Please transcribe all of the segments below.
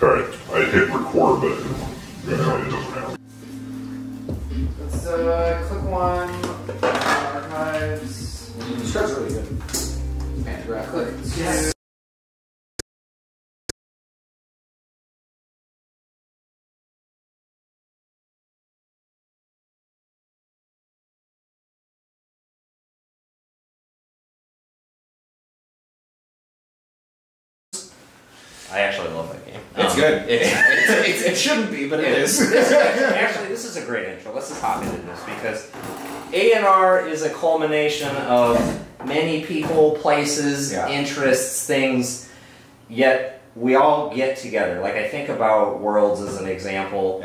Alright, I hit record, but it doesn't happen. Let's click one, archives. This card's really good. Man, Click two. Yes. I actually love that game. It's good. It shouldn't be, but it is. Actually, this is a great intro. Let's just hop into this because A&R is a culmination of many people, places, interests, things, yet we all get together. Like I think about Worlds as an example.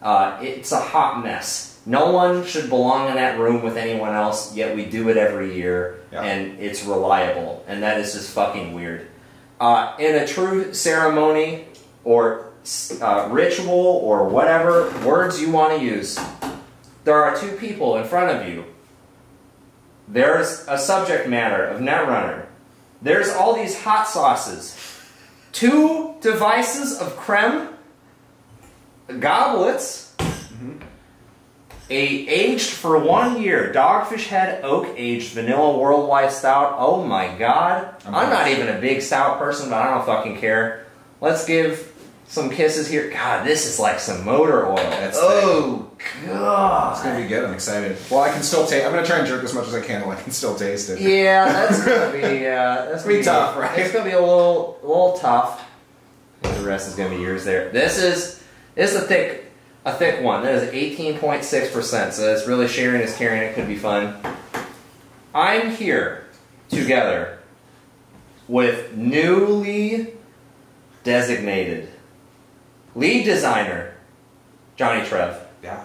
It's a hot mess. No one should belong in that room with anyone else, yet we do it every year, and it's reliable, and that is just fucking weird. In a true ceremony or ritual or whatever words you want to use, there are two people in front of you. There's a subject matter of Netrunner. There's all these hot sauces. 2 devices of creme, goblets, a aged for 1 year Dogfish Head Oak Aged Vanilla Worldwide Stout. Oh my god. I'm not even a big stout person, but I don't fucking care. Let's give some kisses here. God, this is like some motor oil. Oh god. It's gonna be good. I'm excited. Well, I can still taste. I'm gonna try and jerk as much as I can while I can still taste it. Yeah, that's gonna be that's gonna be tough, right? It's gonna be a little tough. The rest is gonna be yours there. This is a thick one. That is 18.6%, so it's really sharing is caring. It could be fun. I'm here together with newly designated lead designer Johnny Trev. Yeah.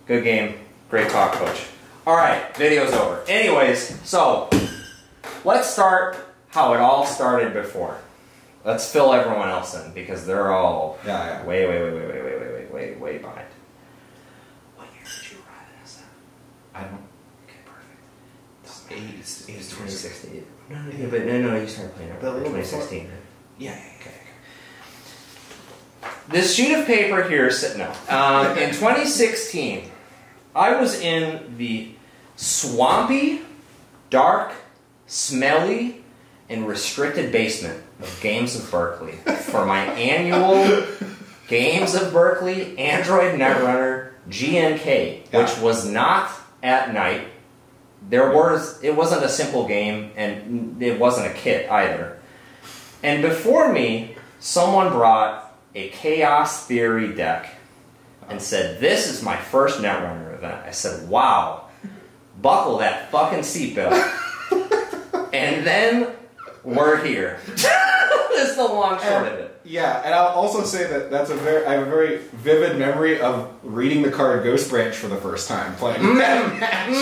Good game. Great talk, coach. Alright, video's over. Anyways, so let's start how it all started before. Let's fill everyone else in because they're all way behind. What year did you arrive at SF? I don't. Okay, perfect. It's 2016. No, you started playing it. 2016. Yeah. Okay. This sheet of paper here, in 2016, I was in the swampy, dark, smelly, and restricted basement of Games of Berkeley for my annual Games of Berkeley Android Netrunner GNK, which was not at night. It wasn't a simple game, and it wasn't a kit either. And before me, someone brought a Chaos Theory deck and said, "This is my first Netrunner event." I said, "Wow, buckle that fucking seatbelt." And then we're here. That's the long short of it. Yeah, and I'll also say that I have a very vivid memory of reading the card Ghost Branch for the first time playing that match.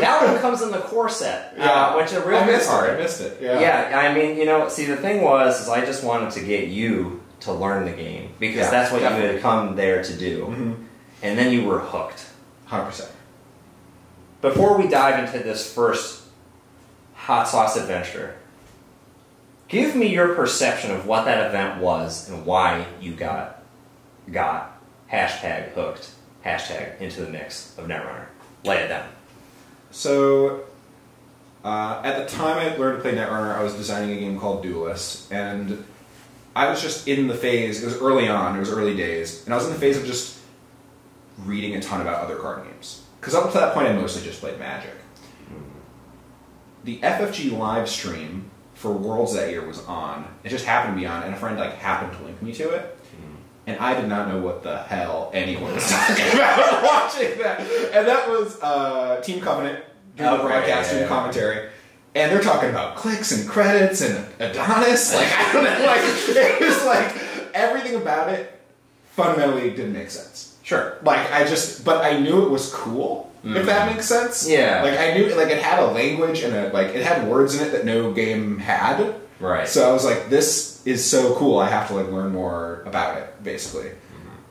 That one comes in the core set, which is a real good card. I missed it. Yeah, I mean, see, the thing was, I just wanted to get you to learn the game because that's what you had come there to do, and then you were hooked. 100%. Before we dive into this first hot sauce adventure, give me your perception of what that event was and why you got hashtag hooked, hashtag into the mix of Netrunner. Lay it down. So, at the time I learned to play Netrunner, I was designing a game called Duelist, and I was just in the phase, it was early on, it was early days, and I was in the phase of just reading a ton about other card games. Because up to that point I mostly just played Magic. The FFG live stream for Worlds that year was on. It just happened to be on, and a friend happened to link me to it. And I did not know what the hell anyone was talking about watching that. And that was Team Covenant doing the broadcast and commentary. And they're talking about clicks and credits and Adonis. I don't know. It was everything about it fundamentally didn't make sense. Sure. But I knew it was cool, if that makes sense. Yeah. I knew, it had a language and it had words in it that no game had. Right. So I was like, this is so cool, I have to learn more about it, basically.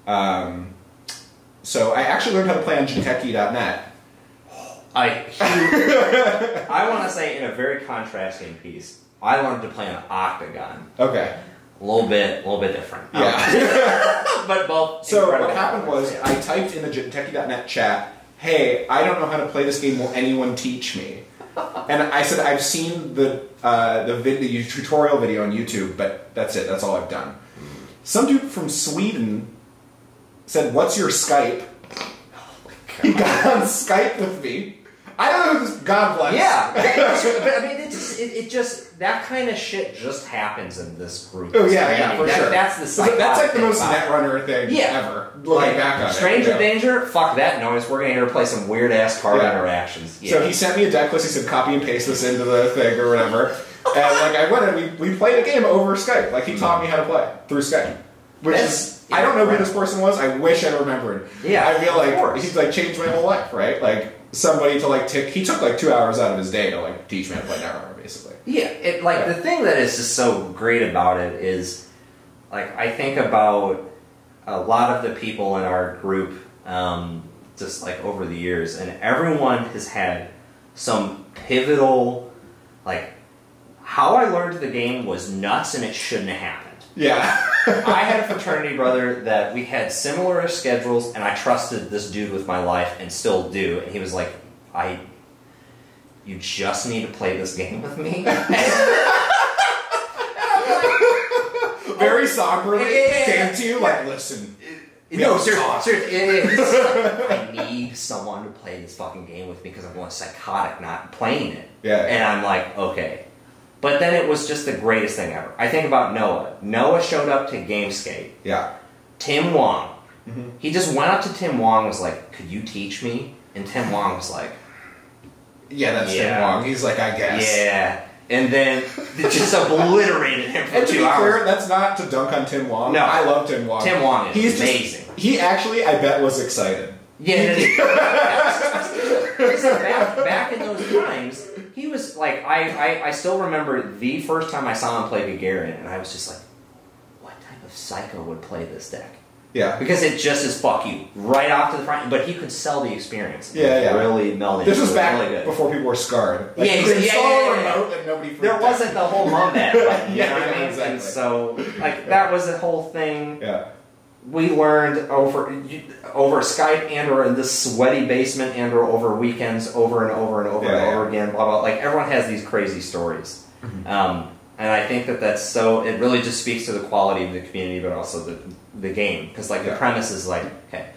So I actually learned how to play on Jinteki.net. I want to say in a very contrasting piece, I learned to play an Octagon. Okay. A little bit different. Yeah. But both. So what incredible happened was, yeah. I typed in the techie.net chat, "Hey, I don't know how to play this game. Will anyone teach me?" And I said, "I've seen the tutorial video on YouTube, but that's it. That's all I've done." Some dude from Sweden said, "What's your Skype?" He got on Skype with me. I don't know who's God bless. Yeah, but I mean, it just that kind of shit just happens in this group. Oh yeah, for sure. That's the psychotic that's like the most thing about Netrunner thing ever. Looking like, back on Stranger it, Danger, fuck that noise. We're gonna here to play some weird ass card interactions. Yeah. So he sent me a deck list. He said, "Copy and paste this into the thing or whatever." And like I went and we played a game over Skype. Like he taught me how to play through Skype, which is I don't know who this person was. I wish I remembered. Yeah, I feel like course. he's like changed my whole life, right? Like somebody to like he took like 2 hours out of his day to like teach me how to play Netrunner, basically. Yeah, the thing that is just so great about it is, like, I think about a lot of the people in our group, just like over the years, and everyone has had some pivotal, like, how I learned the game was nuts and it shouldn't have happened. Yeah. I had a fraternity brother that we had similar schedules, and I trusted this dude with my life and still do. And he was like, you just need to play this game with me. Very somberly came to you, like, yeah. Listen. No, seriously. I need someone to play this fucking game with me because I'm going psychotic not playing it. Yeah. And I'm like, okay. But then it was just the greatest thing ever. I think about Noah. Noah showed up to Gamescape. Yeah. Tim Wong. Mm-hmm. He just went up to Tim Wong and was like, "Could you teach me?" And Tim Wong was like, "Yeah, that's Tim Wong." He's like, "I guess." Yeah. And then it just obliterated him for and 2 to be hours. Clear, that's not to dunk on Tim Wong. No. I love Tim Wong. Tim Wong is He's amazing. He actually, I bet, was excited. Yeah. Back in those times, he was like, I still remember the first time I saw him play Gagarin, and I was just like, what type of psycho would play this deck? Yeah. Because it just is fuck you right off to the front, but he could sell the experience. Yeah. Really melding. This was back really good. before people were scarred. Like, Yeah, you could install a yeah. remote and nobody freaked There out. wasn't the whole Mumbat button, you know what I mean? Exactly. And so, like, that was the whole thing. Yeah. We learned over Skype and or in this sweaty basement and or over weekends over and over and over and over again, blah, blah. Like, everyone has these crazy stories. Mm-hmm. And I think that's so, it really just speaks to the quality of the community, but also the game. Because, like, the premise is like, okay,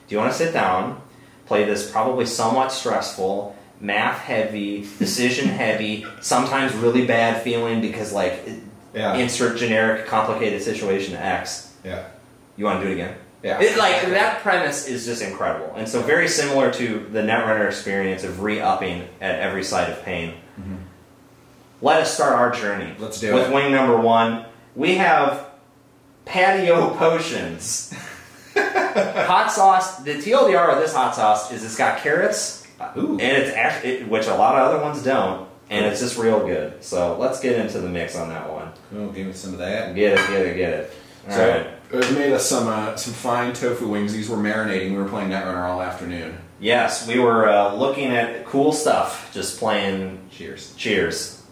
do you want to sit down, play this probably somewhat stressful, math heavy, decision heavy, sometimes really bad feeling because, like, insert generic complicated situation X. Yeah. You want to do it again? Yeah. That premise is just incredible. And so very similar to the Netrunner experience of re-upping at every side of pain. Mm-hmm. Let us start our journey. Let's do it. With wing number 1, we have patio potions. Hot sauce. The TLDR of this hot sauce is it's got carrots, Ooh. and it's actually, which a lot of other ones don't, and it's just real good. So let's get into the mix on that one. Oh, give me some of that. Get it. All So right. we made us some fine tofu wings. These were marinating. We were playing Netrunner all afternoon. Yes, we were looking at cool stuff, just playing. Cheers.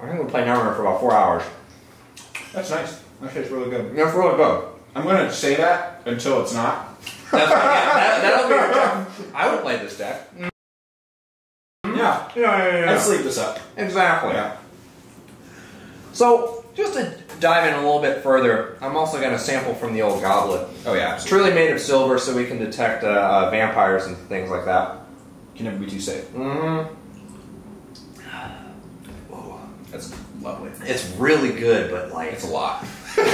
I think we played Netrunner for about 4 hours. That's nice. That tastes really good. Yeah, it's really good. I'm going to say that until it's not. That's that'll be your deck. I would play this deck. Yeah. I'd sleep this up. Exactly. Yeah. So, just to dive in a little bit further, I'm also going to sample from the old goblet. Oh, yeah. It's truly made of silver, so we can detect vampires and things like that. Can never be too safe. Mm-hmm. That's lovely. It's really good, but like... It's a lot. This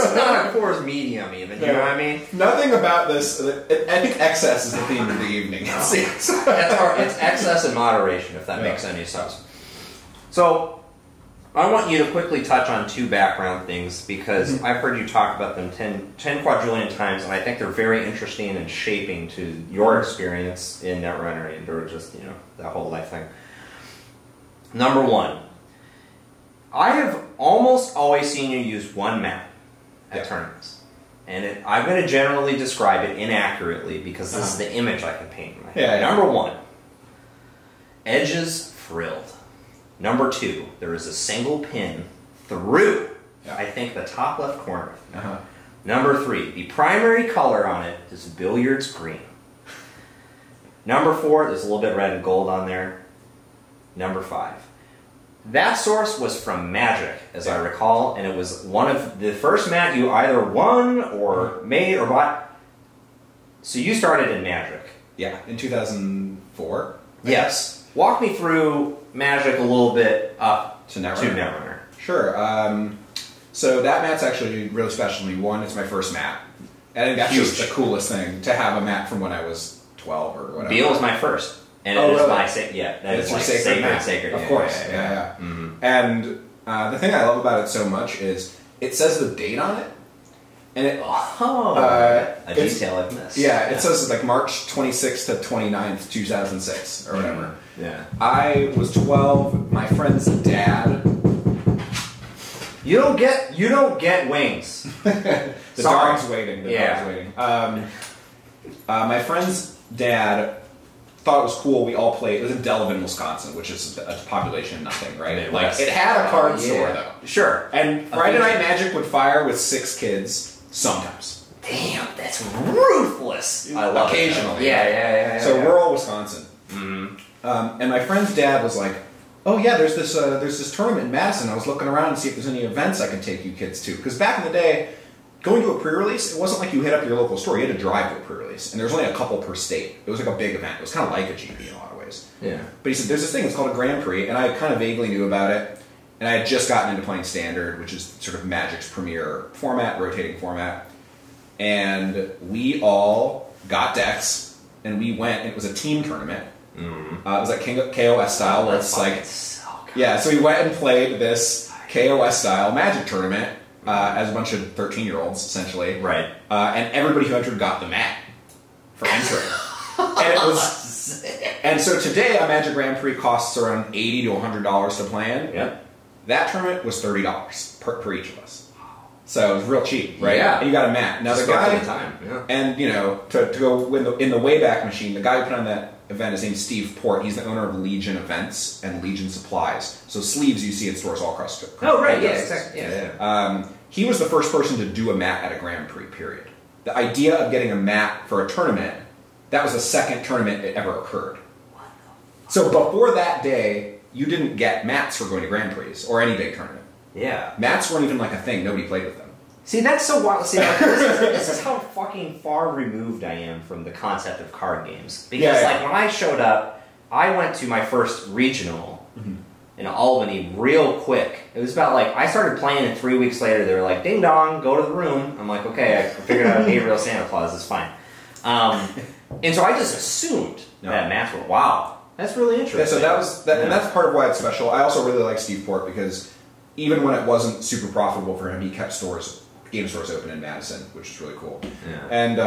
is not a Coors medium, even. You know what I mean? Nothing about this... I think excess is the theme of the evening. It's excess and moderation, if that makes any sense. So, I want you to quickly touch on 2 background things, because I've heard you talk about them 10 quadrillion times, and I think they're very interesting and shaping to your experience in Netrunner, and or just, that whole life thing. Number 1, I have almost always seen you use one map at tournaments. And I'm going to generally describe it inaccurately because this is the image I can paint in my head. Yeah. Number 1, edges frilled. Number 2, there is a single pin through, Yeah. I think, the top left corner. Uh-huh. Number 3, the primary color on it is billiards green. Number 4, there's a little bit of red and gold on there. Number 5. That source was from Magic, as I recall, and it was one of the first mat you either won or made or bought. So you started in Magic. Yeah, in 2004. Yes. Walk me through Magic a little bit up To Netrunner. to Netrunner. Sure. So that mat's actually really special to me. One, it's my first mat. I think that's just Huge. the coolest thing, to have a mat from when I was 12 or whatever. Beal was my first. And Oh, it is really? my that It's is your like sacred mat. sacred. Of Yeah, course. yeah. Yeah. Mm-hmm. And the thing I love about it so much is it says the date on it. And it, Oh, Uh, a it's- detail I've missed. yeah, it says like March 26th to 29th, 2006 or whatever. Yeah. I was 12. My friend's dad. You don't get wings. The Sorry. dog's waiting. The Yeah. dog's waiting. My friend's dad thought it was cool. We all played. It was in Delavan, Wisconsin, which is a population of nothing, right? Midwest. Like it had a card Oh, store yeah. though. Sure. And Friday Night Magic would fire with 6 kids sometimes. Damn, that's ruthless. I love Occasionally. it. Yeah. So rural Wisconsin. Mm-hmm. And my friend's dad was like, "Oh yeah, there's this tournament in Madison. I was looking around to see if there's any events I could take you kids to. Because back in the day, going to a pre-release, it wasn't like you hit up your local store. You had to drive to a pre-release, and there was only a couple per state. It was like a big event. It was kind of like a GP in a lot of ways. Yeah. But he said there's this thing. It's called a Grand Prix, and I kind of vaguely knew about it. And I had just gotten into playing Standard, which is sort of Magic's premier format, rotating format. And we all got decks, and we went. And it was a team tournament. Mm-hmm. It was like KOS style, where it's like, so good. yeah. So we went and played this KOS style Magic tournament as a bunch of 13-year-olds, essentially. Right. And everybody who entered got the mat for entering. And it was. And so today, a Magic Grand Prix costs around $80 to $100 to play in. Yep. That tournament was $30 per each of us. So it was real cheap, right? Yeah. And you got a mat. Now Just the go guy, for the time. Yeah. and you know, to go in the Wayback Machine, the guy who put on that event, his name's Steve Port. He's the owner of Legion Events and Legion Supplies. So sleeves you see at stores all across. Oh right. Yeah. Texas. Exactly. Yeah. He was the first person to do a mat at a Grand Prix. Period. The idea of getting a mat for a tournament, that was the second tournament that ever occurred. So before that day, you didn't get mats for going to Grand Prix or any big tournament. Yeah. Mats weren't even like a thing. Nobody played with them. See, that's so wild. See, like, this is how fucking far removed I am from the concept of card games. Because, Yeah, yeah. like, when I showed up, I went to my first regional in Albany real quick. It was about, like, I started playing, and 3 weeks later, they were like, ding dong, go to the room. I'm like, okay, I figured out Gabriel Santa Claus is fine. And so I just assumed that mats were, wow, that's really interesting. Yeah, so that was, and that's part of why it's special. I also really like Steve Port because even when it wasn't super profitable for him, he kept game stores open in Madison, which is really cool. Yeah. And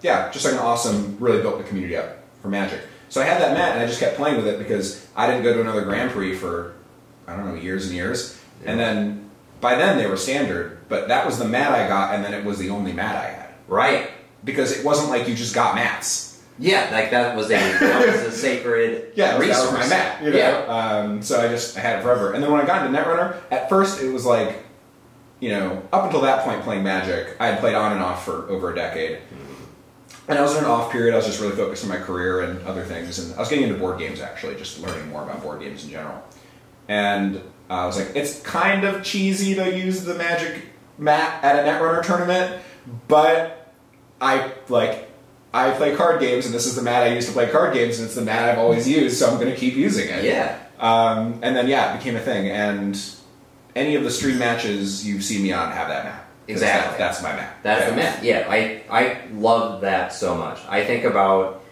yeah, just like an awesome, really built the community up for Magic. So I had that mat and I just kept playing with it because I didn't go to another Grand Prix for, I don't know, years and years. Yeah. And then, by then they were standard, but that was the mat I got and then it was the only mat I had. Right. Because it wasn't like you just got mats. Yeah, like that was a sacred Yeah, resource. that was my mat. You know? Yeah. So I had it forever. And then when I got into Netrunner, at first it was like, you know, up until that point playing Magic, I had played on and off for over a decade. And I was in an off period, I was just really focused on my career and other things. And I was getting into board games actually, just learning more about board games in general. And I was like, it's kind of cheesy to use the Magic mat at a Netrunner tournament, but I play card games, and this is the mat I use to play card games, and it's the mat I've always used, so I'm going to keep using it. Yeah. And then, yeah, it became a thing. And any of the stream matches you've seen me on have that mat. Exactly. That's my mat. That's the mat. Yeah, I love that so much. I think about,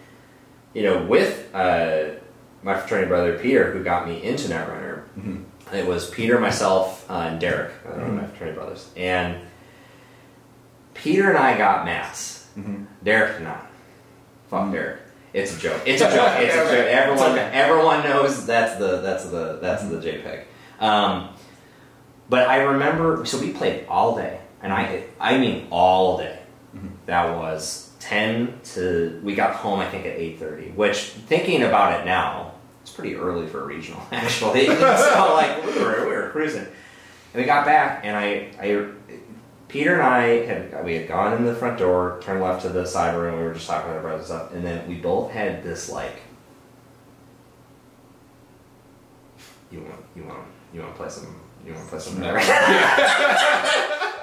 you know, with my fraternity brother Peter, who got me into Netrunner. Mm-hmm. It was Peter, myself, and Derek. I don't know my fraternity brothers. And Peter and I got mats. Mm-hmm. Derek did not. Fuck Derek. It's a joke. It's a joke. It's a joke. Okay. Everyone knows that's the JPEG. But I remember, so we played all day, and I mean all day. Mm-hmm. That was 10 to, we got home I think at 8:30. Which, thinking about it now, It's pretty early for a regional, actually. So like we were cruising, and we got back, and Peter and I had gone in the front door, turned left to the side room. We were just talking about our brothers and stuff, and then we both had this like, you want to play some. You want to play some? No.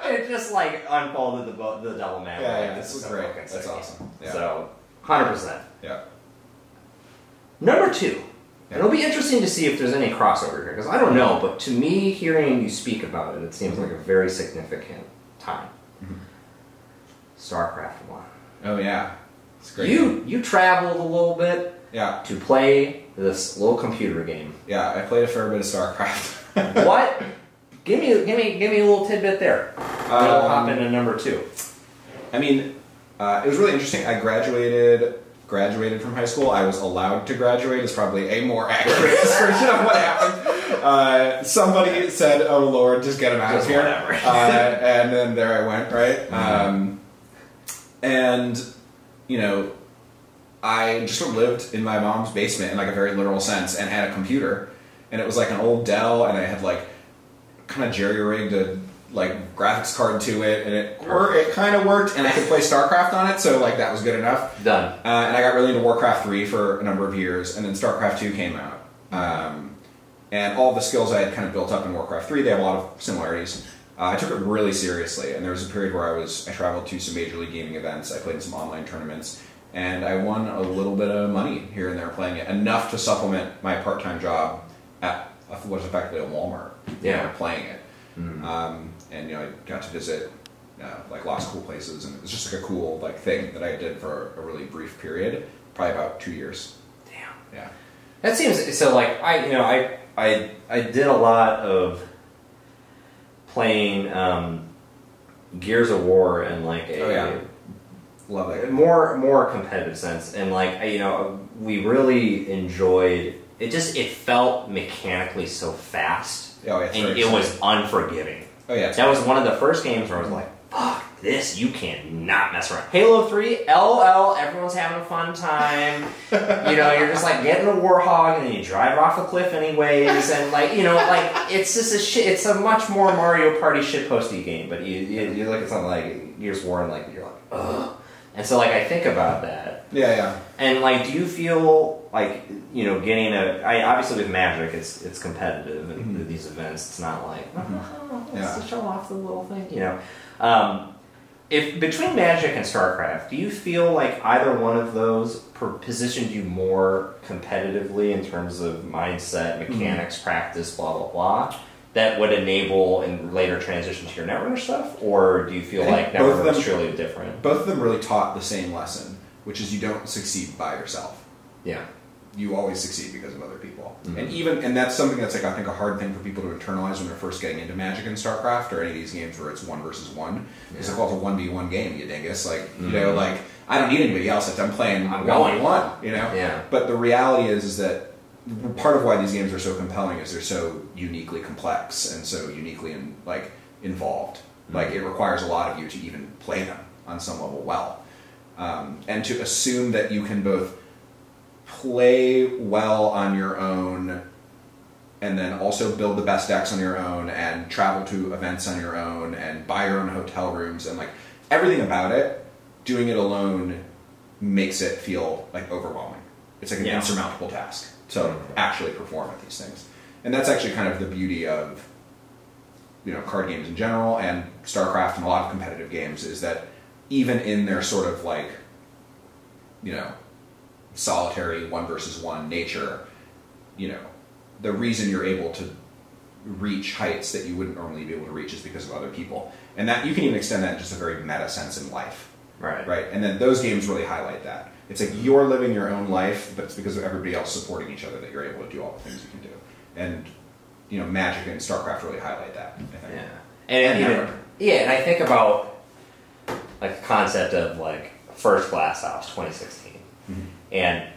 It just like unfolded the double map. Yeah, this was great. That's awesome. Yeah. So 100%. Yeah. Number 2. Yeah. It'll be interesting to see if there's any crossover here, because I don't know, but to me, hearing you speak about it, it seems like a very significant time. Mm-hmm. StarCraft 1. Oh yeah, it's great. You traveled a little bit Yeah. to play this little computer game. Yeah, I played a fair bit of StarCraft. What? Give me a little tidbit there. Then we'll hop into number 2. I mean, it was really interesting. I graduated from high school. I was allowed to graduate is probably a more accurate description of what happened. Somebody said, "Oh Lord, just get him out of here," and then there I went. Right, and you know, I just sort of lived in my mom's basement in like a very literal sense, and had a computer, and it was like an old Dell, and I had like kind of jerry-rigged a like graphics card to it, and it kind of worked, and I could play StarCraft on it, so like that was good enough. Done. And I got really into Warcraft 3 for a number of years, and then StarCraft 2 came out. And all the skills I had kind of built up in Warcraft 3, they have a lot of similarities. I took it really seriously, and there was a period where I traveled to some Major League Gaming events, I played in some online tournaments, and I won a little bit of money here and there playing it, enough to supplement my part-time job at what was effectively a Walmart, playing it. Mm-hmm. And you know, I got to visit like lots of cool places, and it was just like a cool like thing that I did for a really brief period, probably about 2 years. Damn. Yeah. That seems so. Like I did a lot of playing Gears of War in like a love it, more competitive sense, and like we really enjoyed it. It felt mechanically so fast, and it was unforgiving. Oh yeah, that was one of the first games where I was like, "Fuck this! You cannot mess around." Halo 3, LOL, everyone's having a fun time. You're just like getting a Warhog, and then you drive off a cliff anyways, and like it's just it's a much more Mario Party shitposty game. But you look at something like Gears of War, and like you're like, ugh. And so like I think about that. Yeah. And like, do you feel like getting obviously with Magic it's competitive and these events it's not like let's just show off the little thing, if between Magic and StarCraft, do you feel like either one of those positioned you more competitively in terms of mindset, mechanics, practice, blah blah blah, that would enable and later transition to your Netrunner stuff, or do you feel like Netrunner is truly different? Both of them really taught the same lesson, which is you don't succeed by yourself. Yeah. You always succeed because of other people. Mm-hmm. And that's something that's like, I think, a hard thing for people to internalize when they're first getting into Magic and StarCraft or any of these games where it's 1 versus 1. It's like, well, it's a 1v1 game, you dingus. Like, like, I don't need anybody else. I'm playing 1v1, Yeah. But the reality is that part of why these games are so compelling is they're so uniquely complex and so uniquely involved. Like, it requires a lot of you to even play them on some level well. And to assume that you can both play well on your own and then also build the best decks on your own and travel to events on your own and buy your own hotel rooms and like everything about it, doing it alone makes it feel like overwhelming. It's like an insurmountable task to actually perform at these things. And that's actually kind of the beauty of card games in general and StarCraft and a lot of competitive games, is that even in their sort of like solitary 1 versus 1 nature, the reason you're able to reach heights that you wouldn't normally be able to reach is because of other people. And that you can even extend that in just a very meta sense in life. Right. And then those games really highlight that. It's like you're living your own life, but it's because of everybody else supporting each other that you're able to do all the things you can do. And Magic and StarCraft really highlight that, I think. Yeah. And I think about like the concept of like First Glass House 2016. Mm-hmm. And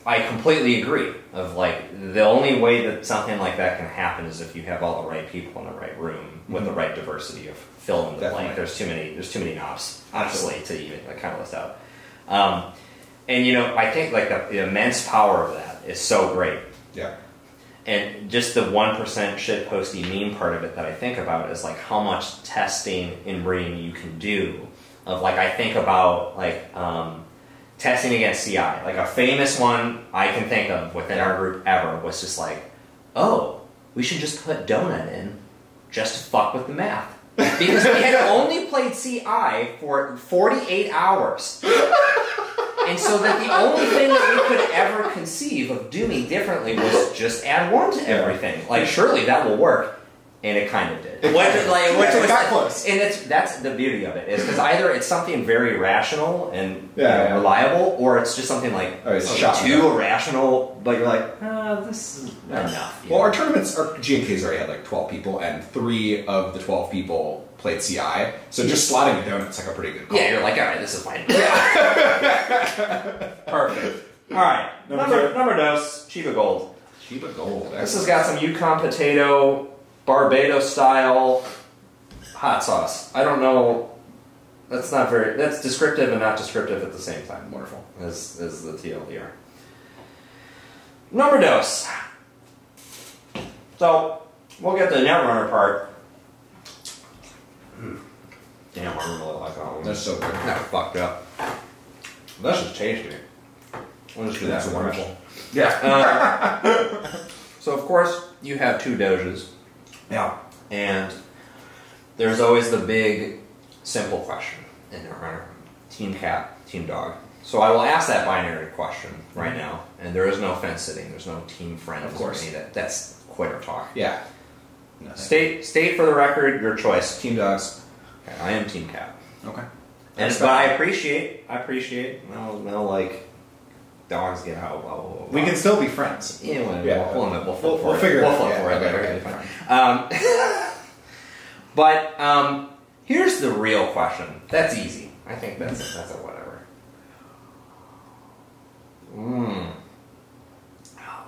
I completely agree of like the only way that something like that can happen is if you have all the right people in the right room with the right diversity of fill in the blank. There's too many knobs, obviously, to even kind of list out. And I think like the immense power of that is so great. Yeah. And just the 1% shitposty meme part of it that I think about is like how much testing in breeding you can do. Of like I think about like testing against CI. Like a famous one I can think of within our group ever was just like, oh, we should just put donut in just to fuck with the math. Because we had only played CI for 48 hours. And so that the only thing that we could ever conceive of doing differently was just add 1 to everything. Like, surely that will work. And it kind of did. It got close. And that's the beauty of it, is because either it's something very rational and reliable, or it's just something like too irrational, but you're like, this is enough. Well, our tournaments, our GNKs already had like 12 people, and 3 of the 12 people played CI, so just slotting a donut's like a pretty good call. Yeah, you're like, alright, this is fine. Perfect. Alright, number dos, Chiba Gold. Chiba Gold. This has got some Yukon potato, Barbados style hot sauce. I don't know. That's descriptive and not descriptive at the same time. Wonderful. As the TLDR. Number dos. So we'll get the Netrunner part. Damn, I really like that one. That's so good. That fucked up. That's just tasty. We'll just do that for wonderful. Yeah. So of course you have 2 Doges. Yeah. And there's always the big, simple question in Netrunner. Team cat, team dog. So I will ask that binary question right now, and there is no fence sitting. There's no team friends. Of course. That's quitter talk. Yeah. State for the record your choice. Team dogs. Okay, I am team cat. Okay. But I appreciate. No, like dogs get out. Blah, blah, blah, blah. We can still be friends. Yeah, We'll figure it out. We'll flip for it later. Fine. But here's the real question. That's easy. I think that's a whatever. Oh,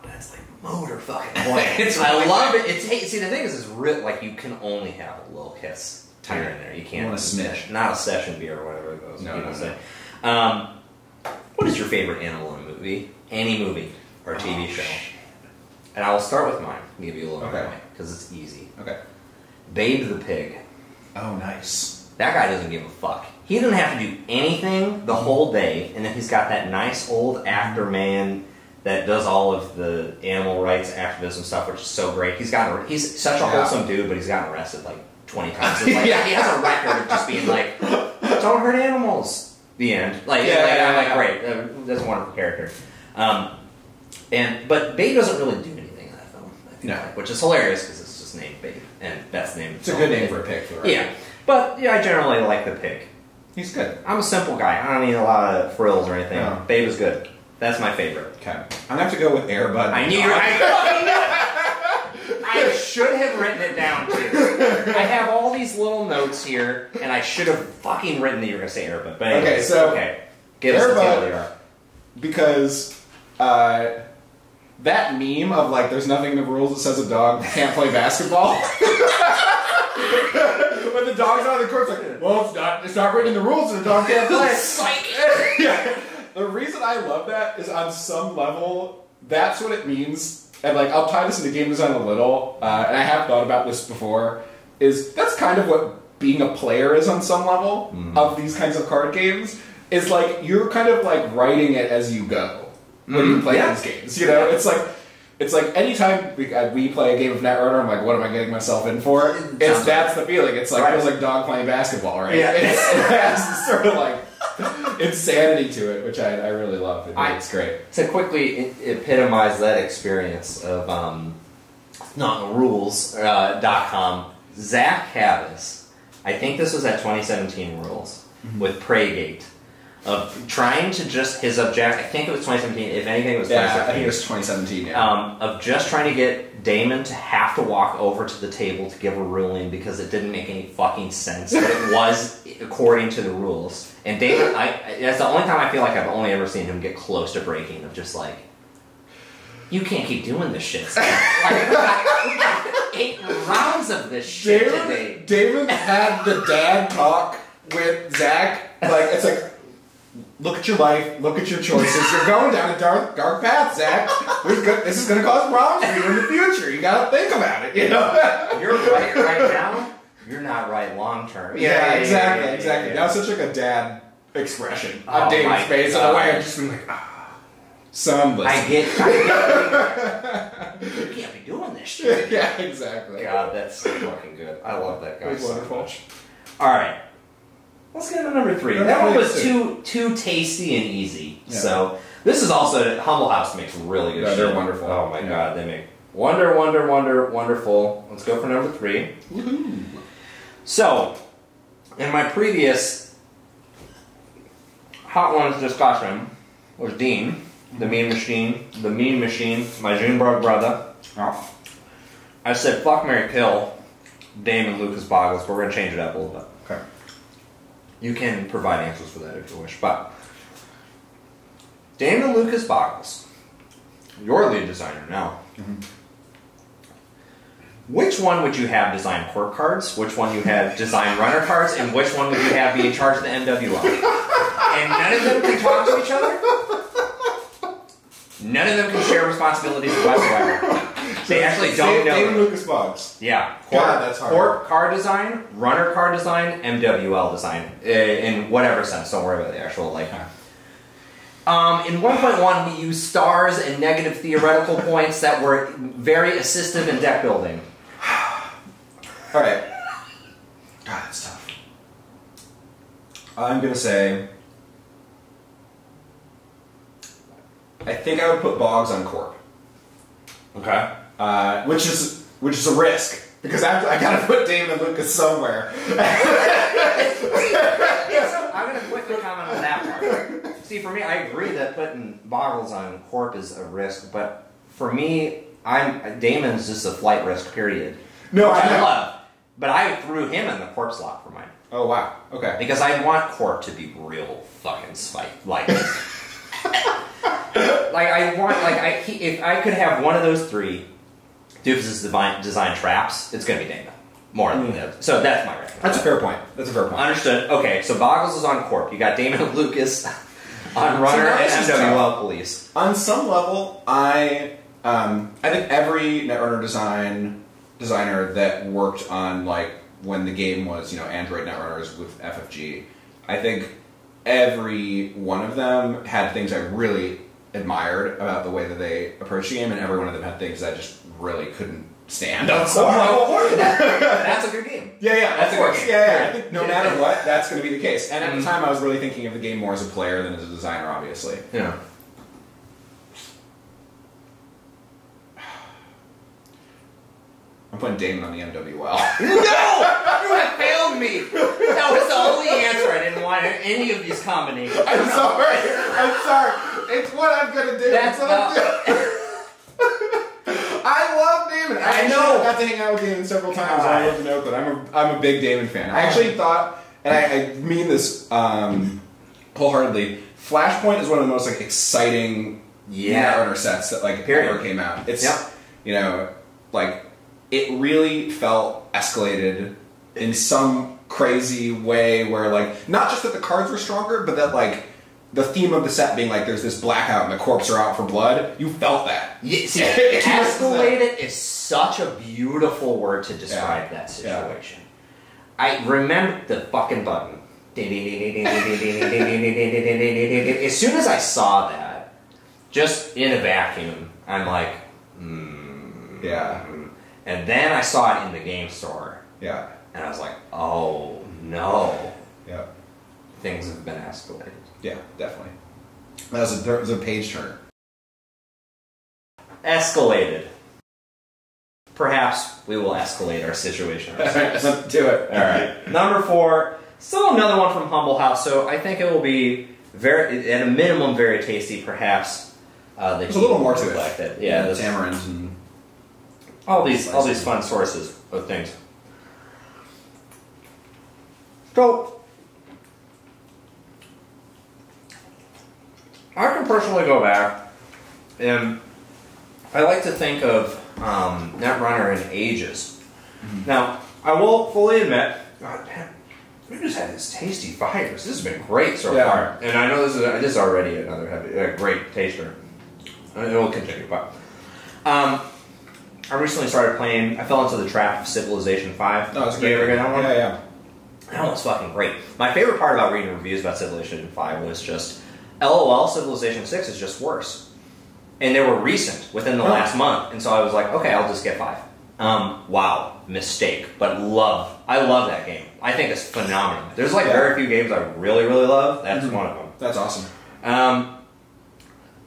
that's like motor fucking point. I love it. See, the thing is real. Like you can only have a little kiss here and there. You can't. Want a smidge. Not a session beer or whatever it goes. No. Say. What is your favorite animal in a movie? Any movie or TV show? And I will start with mine. I'll give you a little bit because it's easy. Okay. Babe the pig. Oh, nice. That guy doesn't give a fuck. He doesn't have to do anything the whole day, and then he's got that nice old actor man that does all of the animal rights activism stuff, which is so great. He's such a wholesome dude, but he's gotten arrested like 20 times. It's like, He has a record of just being like, don't hurt animals. The end. I'm like, great. That's a wonderful character. But Babe doesn't really do anything in that film. I feel like, which is hilarious because it's just named Babe, and that's the name. It's a good name for a pig, right? Yeah, but I generally like the pig. He's good. I'm a simple guy. I don't need a lot of frills or anything. No. Babe is good. That's my favorite. Okay. I'm gonna have to go with Airbud. I knew I should have written it down too. I have all these little notes here, and I should have fucking written that you were going to say Airbud. But anyways, give us the TLDR. Because that meme of like, there's nothing in the rules that says a dog can't play basketball. When the dog's out of the court, it's like, well, it's not written in the rules, so the dog can't play. Psych! Yeah. The reason I love that is on some level, that's what it means. And like, I'll tie this into game design a little, and I have thought about this before, is that's kind of what being a player is on some level of these kinds of card games, is like, you're kind of like writing it as you go when you play these games, you know? It's like anytime we play a game of Netrunner, I'm like, what am I getting myself in for? That's the feeling. It's like, it feels like dog playing basketball, right? Yeah. It has this sort of like insanity to it, which I really love. It's great. To quickly epitomize that experience of NotTheRules.com, Zach Havis, I think this was at 2017 Rules, with Praygate, of trying to just, his objective, I think it was 2017, if anything it was 2017. Yeah, I think it was 2017, yeah. Of just trying to get Damon to have to walk over to the table to give a ruling because it didn't make any fucking sense, but it was according to the rules. And Damon, that's the only time I feel like I've only ever seen him get close to breaking, of just like, you can't keep doing this shit. Like, we got 8 rounds of this shit today. Damon had the dad talk with Zach, like, it's like, look at your life, look at your choices. You're going down a dark path, Zach. This is going to cause problems for you in the future. You got to think about it, you know? You're right now. You're not right long term. Yeah, exactly. That was such like a dad expression on David's face in a way. I'm just being like, son, listen. I get you can't be doing this shit. Yeah, exactly. God, that's so fucking good. I love that guy so wonderful. much. All right, let's get to number 3. That one was too tasty and easy. Yeah. So this is also Humble House makes really good shit. They're wonderful. Oh my god, they make wonderful. Let's go for number 3. Woohoo. So, in my previous Hot Ones discussion was Dean, the Mean Machine, my Junebug brother. Oh. I said, fuck, marry, kill Damon Lucas Boggles, but we're going to change it up a little bit. Okay. You can provide answers for that if you wish, but Damon Lucas Boggles, your lead designer now. Mm-hmm. Which one would you have design court cards? Which one you have design runner cards? And which one would you have be in charge of the NWL? And none of them can talk to each other? None of them can share responsibilities whatsoever. They actually don't know. David Lucas Boggs. Yeah. God, that's hard. Court card design, runner card design, MWL design. In whatever sense. Don't worry about the actual, like... in 1.1, we used stars and negative theoretical points that were very assistive in deck building. Alright. God, that's tough. I'm gonna say... I think I would put Boggs on Corp. Okay. Which is a risk. Because I gotta put David Lucas somewhere. I'm going to quickly comment on that part. See, for me, I agree that putting Boggles on Corp is a risk, but for me, Damon's just a flight risk, period. No, which I I know. love. But I threw him in the Corp slot for mine. Oh, wow. Okay. Because I want Corp to be real fucking spite. Like, if I could have one of those 3 Doofus' design traps, it's going to be Damon. More than that. So that's my recommendation. That's a fair point. Understood. Okay, so Boggles is on Corp. You got Damon and Lucas on Runner and MWL Police. On some level, I think every Netrunner designer that worked on like when the game was Android Netrunners with FFG, I think every one of them had things I really admired about the way that they approached the game, and every one of them had things that I just really couldn't stand on some level. That's a good game. Yeah, That's a good game. Yeah. I think no matter what, that's going to be the case. And at the time, I was really thinking of the game more as a player than as a designer, obviously. Yeah. I'm putting Damon on the MWL. No! You have failed me! That was the only answer. I didn't want any of these combinations. I'm sorry. It's what I'm going to do. That's not... I love Damon. I know. I got to hang out with Damon several times. I love to know that I'm a big Damon fan. I actually thought, and I mean this wholeheartedly, Flashpoint is one of the most exciting Netrunner sets that ever came out. It's it really felt escalated in some crazy way where not just that the cards were stronger, but that the theme of the set being there's this blackout and the corpse are out for blood. You felt that. Yeah, see, escalated is such a beautiful word to describe that situation. I remember the fucking button. As soon as I saw that, just in a vacuum, I'm like, Yeah. And then I saw it in the game store. Yeah. And I was like, oh no. Yeah. Things have been escalated. Yeah, definitely. That was a page turner. Escalated. Perhaps we will escalate our situation ourselves. Let's do it. Alright. Number 4, still another one from Humble House, so I think it will be at a minimum very tasty, perhaps. There's a little more to it. Yeah, the tamarinds and all these fun sources of things. So I can personally go back, and I like to think of Netrunner in ages. Mm-hmm. Now, I will fully admit, God damn, We just had this tasty fighters. This has been great so Yeah. far, and I know this is already another great taster. And it will continue, but I recently started playing. I fell into the trap of Civilization 5. No, it's You ever great. get that one? Yeah. That one's fucking great. My favorite part about reading reviews about Civilization 5 was just, LOL, Civilization 6 is just worse. And they were recent, within the last month, and so I was like, okay, I'll just get 5. Wow, mistake, but I love that game. I think it's phenomenal. There's like very few games I really, really love. That's one of them. That's awesome.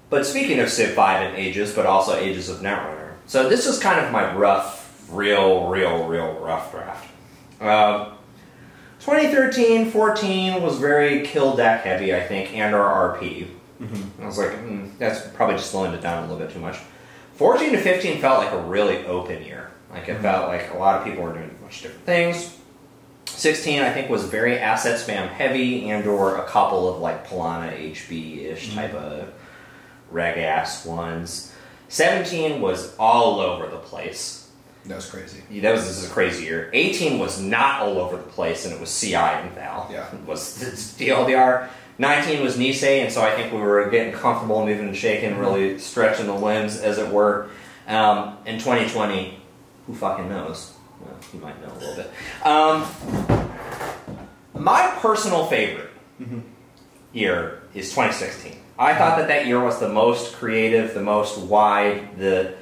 But speaking of Civ 5 and Ages, but also Ages of Netrunner, so this is kind of my real rough draft. 2013-14 was very kill deck heavy, I think, and our RP. I was like, that's probably just slowing it down a little bit too much. 14 to 15 felt like a really open year. Like it felt like a lot of people were doing a bunch of different things. 16, I think, was very asset spam heavy, and/or a couple of like Polana HB-ish type of reg-ass ones. 17 was all over the place. That was crazy. This is a crazy year. 18 was not all over the place, and it was CI and Val. Yeah. It was DLDR. 19 was Nisei, and so I think we were getting comfortable, moving and shaking, really stretching the limbs, as it were. In 2020, who fucking knows? Well, you might know a little bit. My personal favorite year is 2016. I thought that year was the most creative, the most wide, the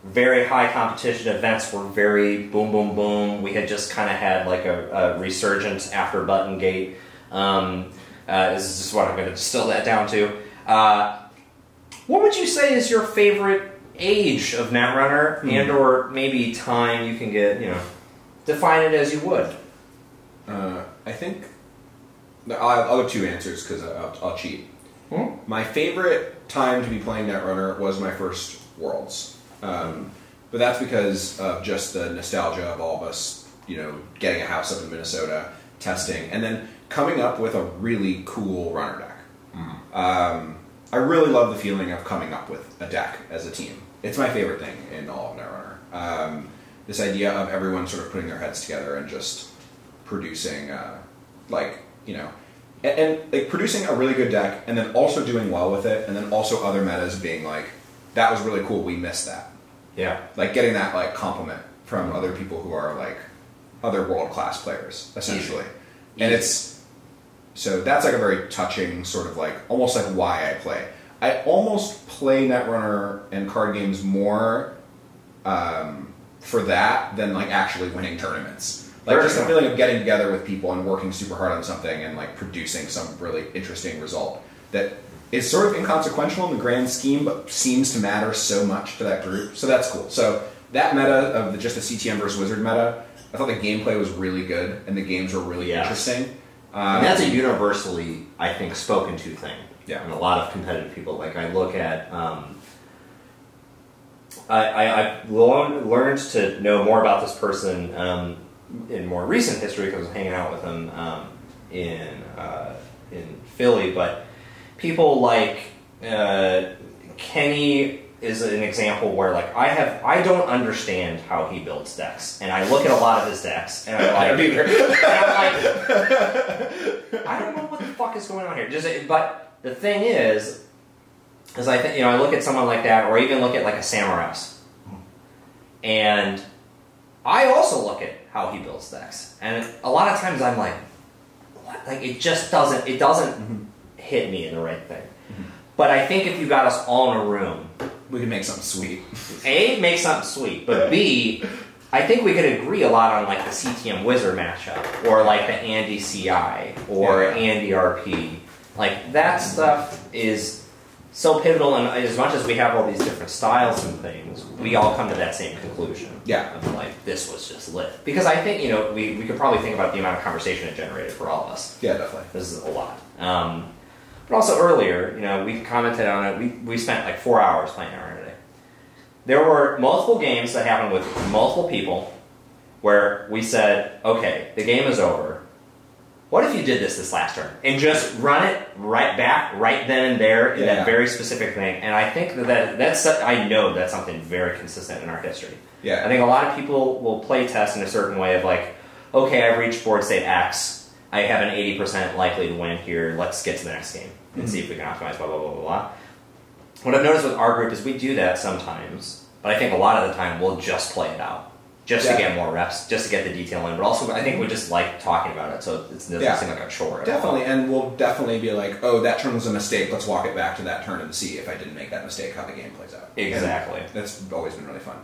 very high competition events were very boom, boom, boom. We had just kind of had like a resurgence after Button Gate. This is just what I'm going to distill that down to. What would you say is your favorite age of Netrunner, and/or maybe time you can get, define it as you would? I think I'll have two answers because I'll cheat. My favorite time to be playing Netrunner was my first Worlds. But that's because of just the nostalgia of all of us, getting a house up in Minnesota, testing, and then coming up with a really cool runner deck. I really love the feeling of coming up with a deck as a team. It's my favorite thing in all of Netrunner. This idea of everyone sort of putting their heads together and just producing, producing a really good deck, and then also doing well with it, and then also other metas being like, that was really cool, we missed that. Yeah. Like getting that compliment from other people who are other world-class players, essentially. And so that's a very touching sort of almost why I play. I almost play Netrunner and card games more for that than actually winning tournaments. Just the feeling of getting together with people and working super hard on something and producing some really interesting result that is sort of inconsequential in the grand scheme, but seems to matter so much to that group. So that's cool. So that meta of just the CTM versus Wizard meta, I thought the gameplay was really good and the games were really interesting. And that's a universally, I think, spoken to thing. Yeah. And a lot of competitive people. I look at, I've learned to know more about this person in more recent history because I was hanging out with him in Philly, but people like Kenny is an example where I don't understand how he builds decks, and I look at a lot of his decks and I'm like, I don't know what the fuck is going on here. But the thing is I think I look at someone like that, or even look at a Samaras, and I also look at how he builds decks, and a lot of times I'm like, what? It just doesn't hit me in the right thing. But I think if you got us all in a room, we could make something sweet. A, make something sweet, but B, I think we could agree a lot on the CTM Wizard matchup, or the Andy CI, or Andy RP. That stuff is so pivotal, and as much as we have all these different styles and things, we all come to that same conclusion. Yeah. Of this was just lit. Because I think, we could probably think about the amount of conversation it generated for all of us. Yeah, definitely. This is a lot. But also earlier, we commented on it, we spent 4 hours playing Netrunner today. There were multiple games that happened with multiple people where we said, okay, the game is over. What if you did this last turn? And just run it right back, right then and there, in that very specific thing. And I think I know that's something very consistent in our history. Yeah. I think a lot of people will play test in a certain way of okay, I've reached board state X. I have an 80% likely to win here. Let's get to the next game and see if we can optimize, blah, blah, blah, blah, blah. What I've noticed with our group is we do that sometimes, but I think a lot of the time we'll just play it out. Just to get more reps, just to get the detail in. But also, I think we just like talking about it, so it doesn't seem like a chore at all. Definitely, and we'll definitely be like, oh, that turn was a mistake. Let's walk it back to that turn and see if I didn't make that mistake, how the game plays out. Exactly. And that's always been really fun.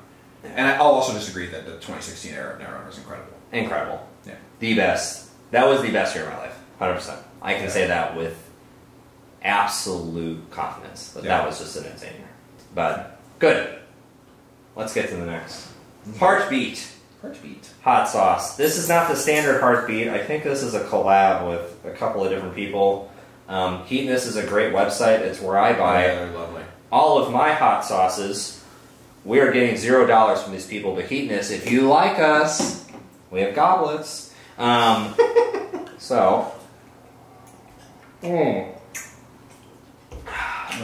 And I'll also just agree that the 2016 era of Netrunner is incredible. Incredible. Yeah. The best. That was the best year of my life. 100%. I can say that with absolute confidence. That was just an insane year. But, good. Let's get to the next. Heartbeat. Heartbeat. Hot sauce. This is not the standard Heartbeat. I think this is a collab with a couple of different people. Heatness is a great website. It's where I buy they're lovely. all of my hot sauces. We are getting $0 from these people, but Heatness, if you like us, we have goblets. So, I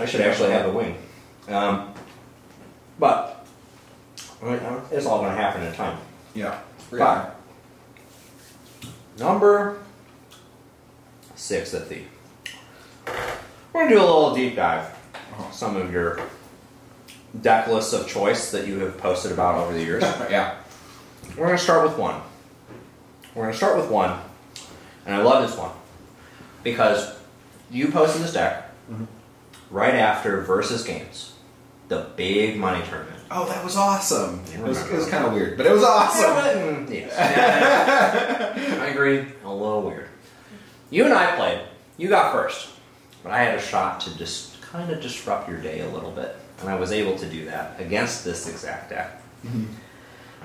should actually have the wing. But it's all going to happen in time. Yeah. But, number 6 at the. We're going to do a little deep dive. Some of your deck lists of choice that you have posted about over the years. Yeah. We're going to start with one. And I love this one. Because you posted this deck right after Versus Games. The big money tournament. Oh, that was awesome. It was kind of weird, but it was awesome. Yes. I agree. A little weird. You and I played. You got first. But I had a shot to just kind of disrupt your day a little bit. And I was able to do that against this exact deck.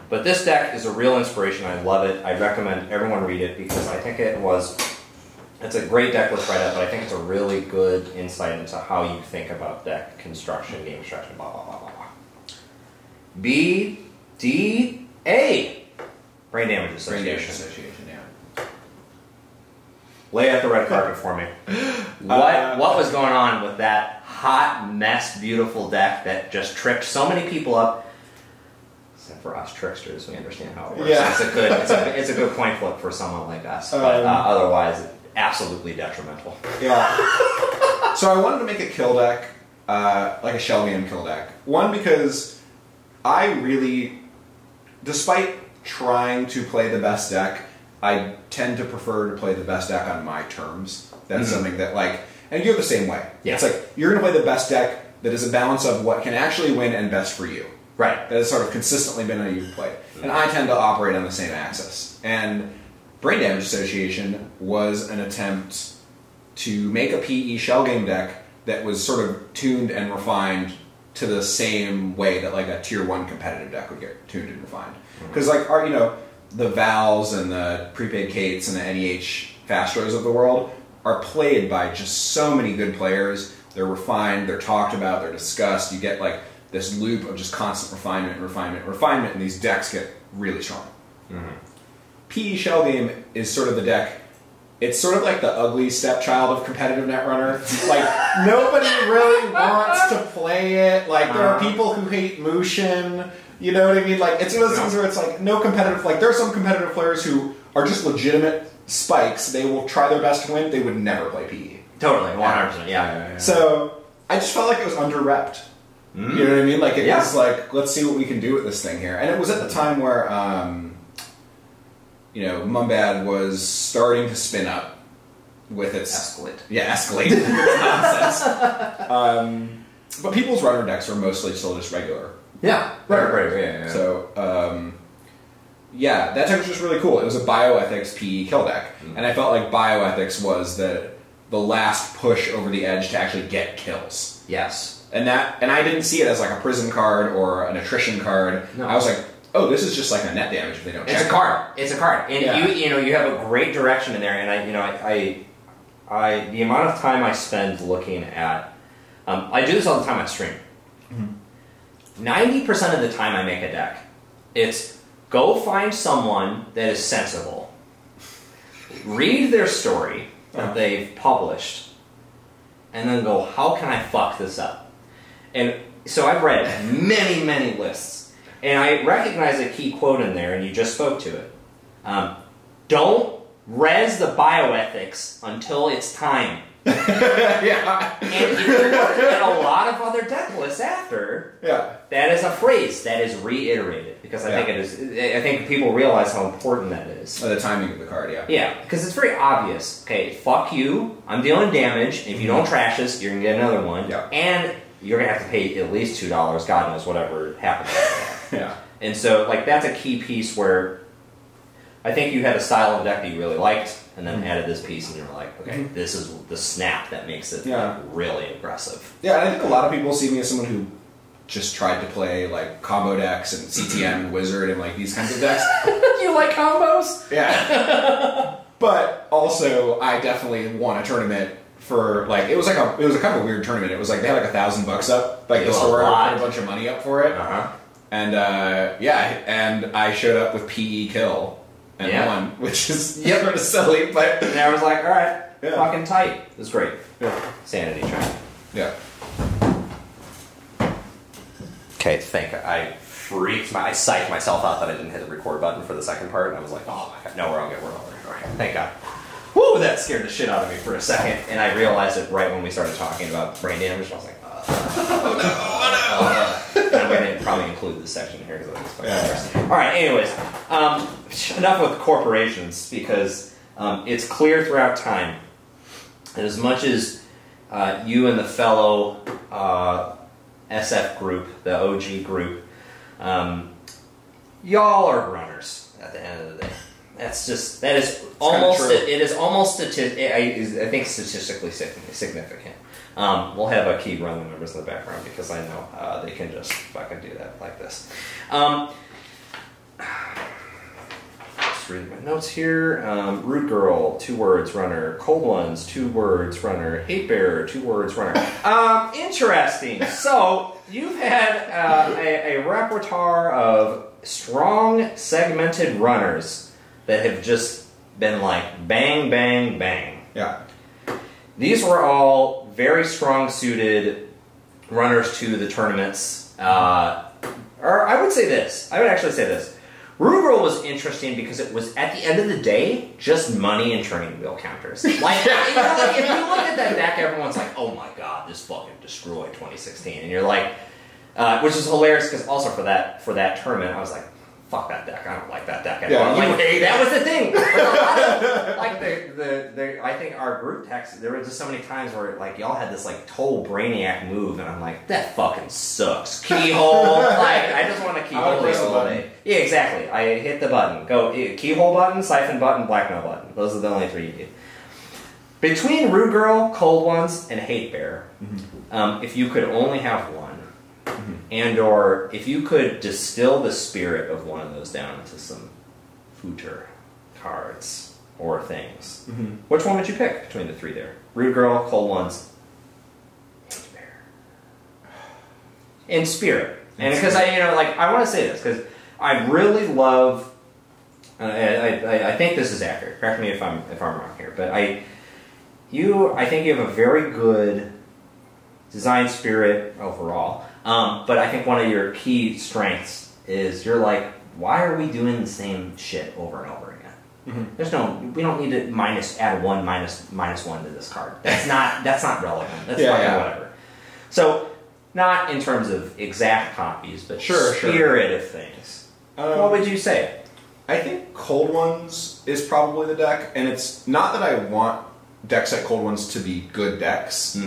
But this deck is a real inspiration. I love it. I recommend everyone read it because I think it's a great deck list right up, but I think it's a really good insight into how you think about deck construction, game construction, blah, blah, blah, blah, blah. BDA. Brain Damage Association. Yeah. Lay out the red carpet for me. What was going on with that hot mess, beautiful deck that just tripped so many people up? Except for us tricksters, we understand how it works. Yeah. It's a good coin flip for someone like us, but otherwise, absolutely detrimental. Yeah. So I wanted to make a kill deck, like a shell game kill deck. One, because I really, despite trying to play the best deck, I tend to prefer to play the best deck on my terms. That's something that, like, and you're the same way. Yeah. It's like, you're going to play the best deck that is a balance of what can actually win and best for you. Right. That has sort of consistently been how you've played. And I tend to operate on the same axis. And Brain Damage Association was an attempt to make a PE shell game deck that was sort of tuned and refined to the same way that like a tier 1 competitive deck would get tuned and refined. Because like the Vals and the Prepaid Kates and the NEH Fastros of the world are played by just so many good players. They're refined, they're talked about, they're discussed. You get like this loop of just constant refinement, and these decks get really strong. PE Shell Game is sort of the deck. It's sort of like the ugly stepchild of competitive Netrunner. Like, nobody really wants to play it. Like, there are people who hate Mushin. You know what I mean? Like, it's one of those things where it's like, no competitive... Like, there are some competitive players who are just legitimate spikes. They will try their best to win. They would never play PE. Totally, 100%, yeah. So, I just felt like it was under-repped. You know what I mean? Like, it was like, let's see what we can do with this thing here. And it was at the time where... Mumbad was starting to spin up with its... Escalate. Yeah, Escalate. Nonsense. But people's runner decks are mostly still just regular. Yeah. Right. So, that deck was just really cool. It was a bioethics PE kill deck. And I felt like bioethics was the last push over the edge to actually get kills. Yes. And I didn't see it as like a prison card or an attrition card. No. I was like, oh, this is just like a net damage if they don't check. It's a card. And you have a great direction in there, and I the amount of time I spend looking at I do this all the time on stream. 90% of the time I make a deck, it's go find someone that is sensible, read their story that they've published, and then go, how can I fuck this up? And so I've read many, many lists. And I recognize a key quote in there, and you just spoke to it. Don't res the bioethics until it's time. Yeah. And if you look at a lot of other deck lists after, Yeah. that is a phrase that is reiterated because I think it is. I think people realize how important that is. The timing of the card, yeah. Yeah, because it's very obvious. Okay, fuck you. I'm dealing damage. If you don't trash this, you're gonna get another one. Yeah. And you're gonna have to pay at least $2. God knows whatever happened. Yeah. And so, like, that's a key piece where I think you had a style of deck that you really liked, and then added this piece, and you're like, okay, this is the snap that makes it like, really aggressive. Yeah, and I think a lot of people see me as someone who just tried to play like combo decks and CTM and Wizard and like these kinds of decks. You like combos? Yeah. But also, I definitely won a tournament for like it was a kind of a weird tournament. It was like they had like $1,000 up, like the store put a bunch of money up for it, and and I showed up with PE kill. And won, which is sort of silly, but... And I was like, alright, fucking tight. It was great. Sanity check. Yeah. Okay, I psyched myself out that I didn't hit the record button for the second part, and I was like, oh my god, no, we're all good, okay, thank god. Woo, that scared the shit out of me for a second, and I realized it right when we started talking about brain damage, and I was like, I'm going to probably include this section here because I think it's quite interesting. Alright, anyways, enough with corporations, because it's clear throughout time that as much as you and the fellow SF group, the OG group, y'all are runners at the end of the day. That is almost I think statistically significant. We'll have a key run the numbers in the background because I know they can just fucking do that like this. Just reading my notes here. Rude Girl, 2 words, runner. Cold Ones, 2 words, runner. Hate Bearer, 2 words, runner. Interesting. So, you've had a repertoire of strong, segmented runners that have just been like bang, bang, bang. Yeah. These were all very strong suited runners to the tournaments. Or I would actually say this. Rude Girl was interesting because it was, at the end of the day, just money and turning wheel counters. Like, if you look at that deck, everyone's like, oh my god, this fucking destroyed 2016. And you're like, which is hilarious because also for that tournament, I was like, fuck that deck. I don't like that deck at all. Like, that was the thing. I think our group text, there were just so many times where like y'all had this like total brainiac move, and I'm like, that fucking sucks. Keyhole. Like, I just want to keyhole this all day. Yeah, exactly. I hit the button. Go keyhole button, siphon button, blackmail button. Those are the only 3 you need. Between Rude Girl, Cold Ones, and Hate Bear, if you could only have one, and or if you could distill the spirit of one of those down into some footer cards or things, which one would you pick between the 3 there? Rude Girl, Cold Ones, Hate Bear. In spirit. And because I want to say this, because I really love, I think this is accurate, correct me if I'm wrong here, but I think you have a very good design spirit overall. But I think one of your key strengths is you're like, why are we doing the same shit over and over again? We don't need to add one minus one to this card. That's not relevant. That's whatever. So, not in terms of exact copies, but spirit of things. What would you say? I think Cold Ones is probably the deck, and it's not that I want decks like Cold Ones to be good decks.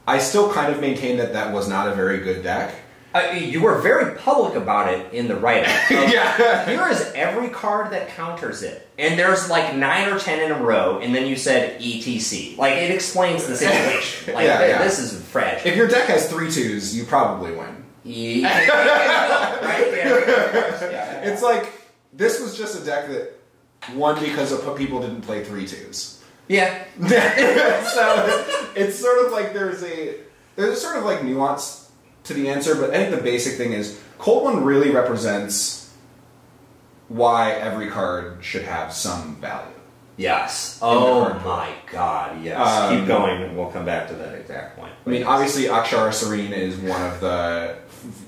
I still kind of maintain that was not a very good deck. You were very public about it in the write-up. Yeah. Here is every card that counters it. And there's like 9 or 10 in a row, and then you said ETC. Like, it explains the situation. Like, this is fragile. If your deck has 3/2s, you probably win. It's like, this was just a deck that won because people didn't play 3/2s. Yeah. So it's sort of like there's a sort of like nuance to the answer, but I think the basic thing is Cold One really represents why every card should have some value. Yes. Oh my god, yes. Keep going and we'll come back to that exact point. I mean, obviously Akshara Serene is one of the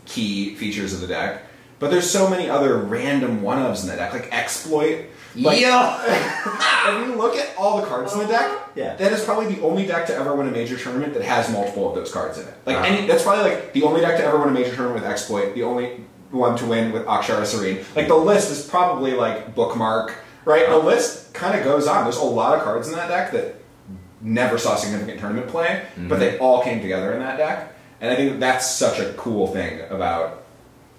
key features of the deck, But there's so many other random one-ofs in that deck, like Exploit. Like, if you look at all the cards in the deck, that is probably the only deck to ever win a major tournament that has multiple of those cards in it. Like, that's probably like the only deck to ever win a major tournament with Exploit, the only one to win with Akshara Serene. Like, the list is probably like Bookmark, right? The list kind of goes on. There's a lot of cards in that deck that never saw significant tournament play, but they all came together in that deck. And I think that's such a cool thing about